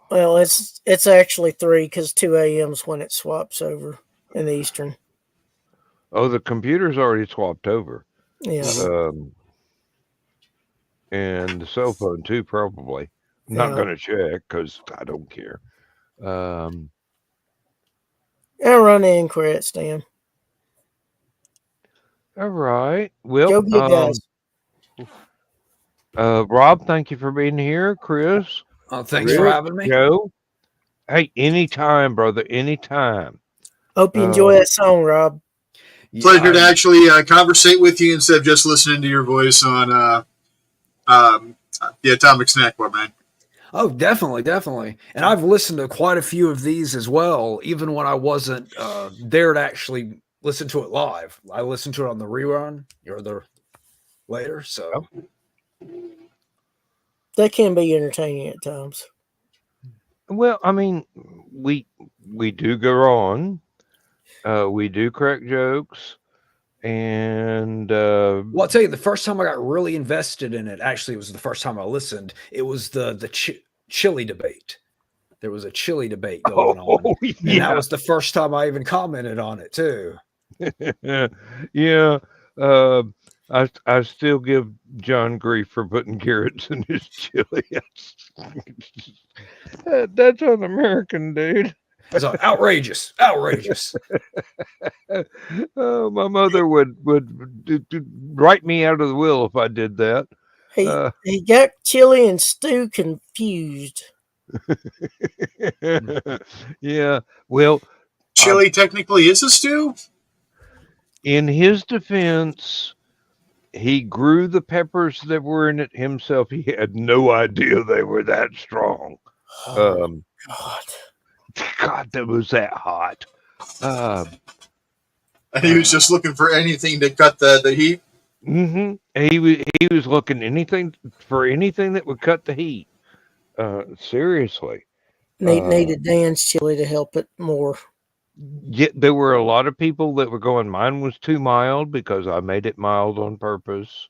Well, it's actually 3 because 2 a.m. is when it swaps over in the Eastern. Oh, the computer's already swapped over. Yeah. And the cell phone too, probably. I'm not Yeah. going to check because I don't care. I'll run the inquiry, Stan. All right. Well, Go get guys. Rob, thank you for being here. Chris, Thanks for Rick, having me. Joe. Hey, anytime, brother. Anytime. Hope you enjoy that song, Rob. Pleasure to actually conversate with you instead of just listening to your voice on the Atomic Snack Bar, man. Oh, definitely. And I've listened to quite a few of these as well, even when I wasn't there to actually listen to it live. I listened to it on the rerun or the later. So That can be entertaining at times. Well, I mean, we do go on. We do crack jokes. And well, I'll tell you, the first time I got really invested in it, actually, it was the first time I listened. It was the chili debate. There was a chili debate going on, and that was the first time I even commented on it too. Yeah, I still give John grief for putting carrots in his chili. That's un-American, dude. It's outrageous. Oh, my mother would write me out of the will if I did that. He got chili and stew confused. Yeah, well, chili technically is a stew. In his defense, he grew the peppers that were in it himself. He had no idea they were that strong. God, that was that hot. And he was just looking for anything to cut the heat. Mm-hmm. He was looking for anything that would cut the heat. Seriously. Needed Dan's chili to help it more. Yeah, there were a lot of people that were going, mine was too mild because I made it mild on purpose.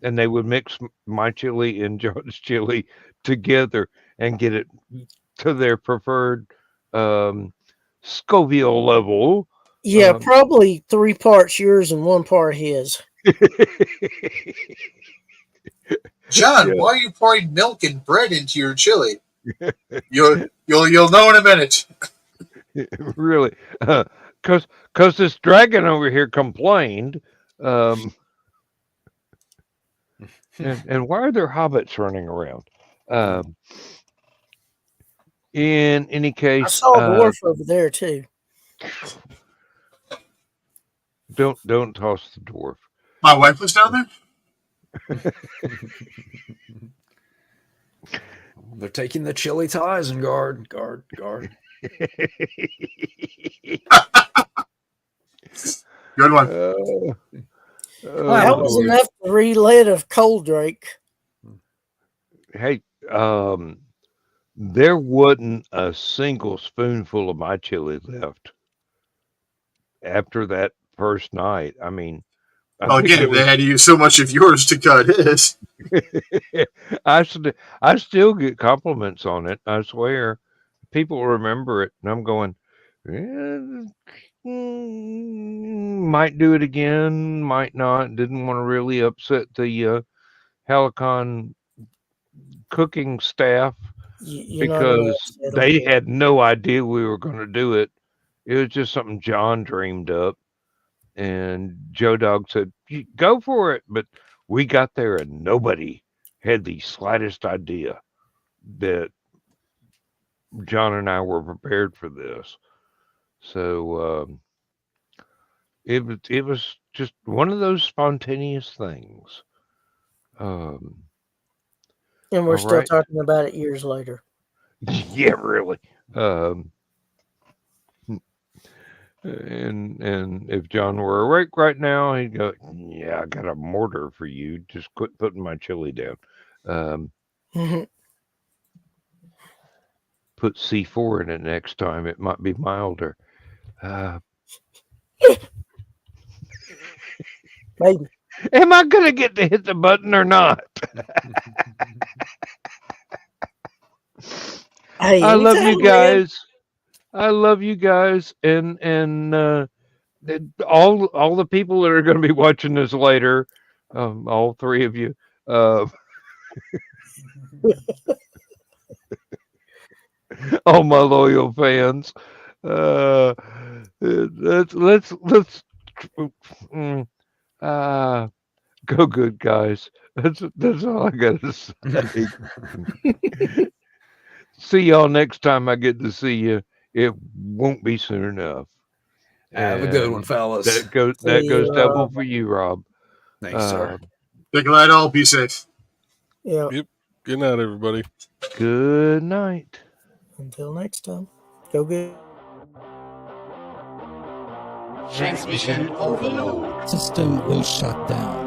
And they would mix my chili and John's chili together and get it to their preferred Scoville level. Yeah, probably 3 parts yours and 1 part his. John, why are you pouring milk and bread into your chili? You'll know in a minute. Really, because this dragon over here complained. And why are there hobbits running around? In any case, I saw a dwarf over there too. Don't toss the dwarf. My wife was down there. They're taking the chili to Isengard. Guard. Good one. That was enough to relit of Coldrake. Hey, there wasn't a single spoonful of my chili left after that first night. I mean, again, they had to use so much of yours to cut his. I still get compliments on it. I swear, people remember it, and I'm going, might do it again, might not. Didn't want to really upset the Hallowcon cooking staff because they had no idea we were going to do it. It was just something John dreamed up, and Joe Dog said, "Go for it." But we got there, and nobody had the slightest idea that John and I were prepared for this. So it was just one of those spontaneous things. And we're still talking about it years later. Yeah, really. And if John were awake right now, he'd go, "Yeah, I got a mortar for you. Just quit putting my chili down." Put C4 in it next time. It might be milder. Maybe. Am I going to get to hit the button or not? Hey, I love you guys. I love you guys. And all the people that are going to be watching this later, all three of you, all my loyal fans, let's go good, guys. That's all I gotta say. See y'all next time I get to see you. It won't be soon enough. Have a good one, fellas. That goes double for you, Rob. Thanks, sir. Take a light, all. Be safe. Yeah. Yep. Good night, everybody. Good night. Until next time. Go good. Transmission overload. System will shut down.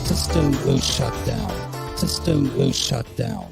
System will shut down. System will shut down.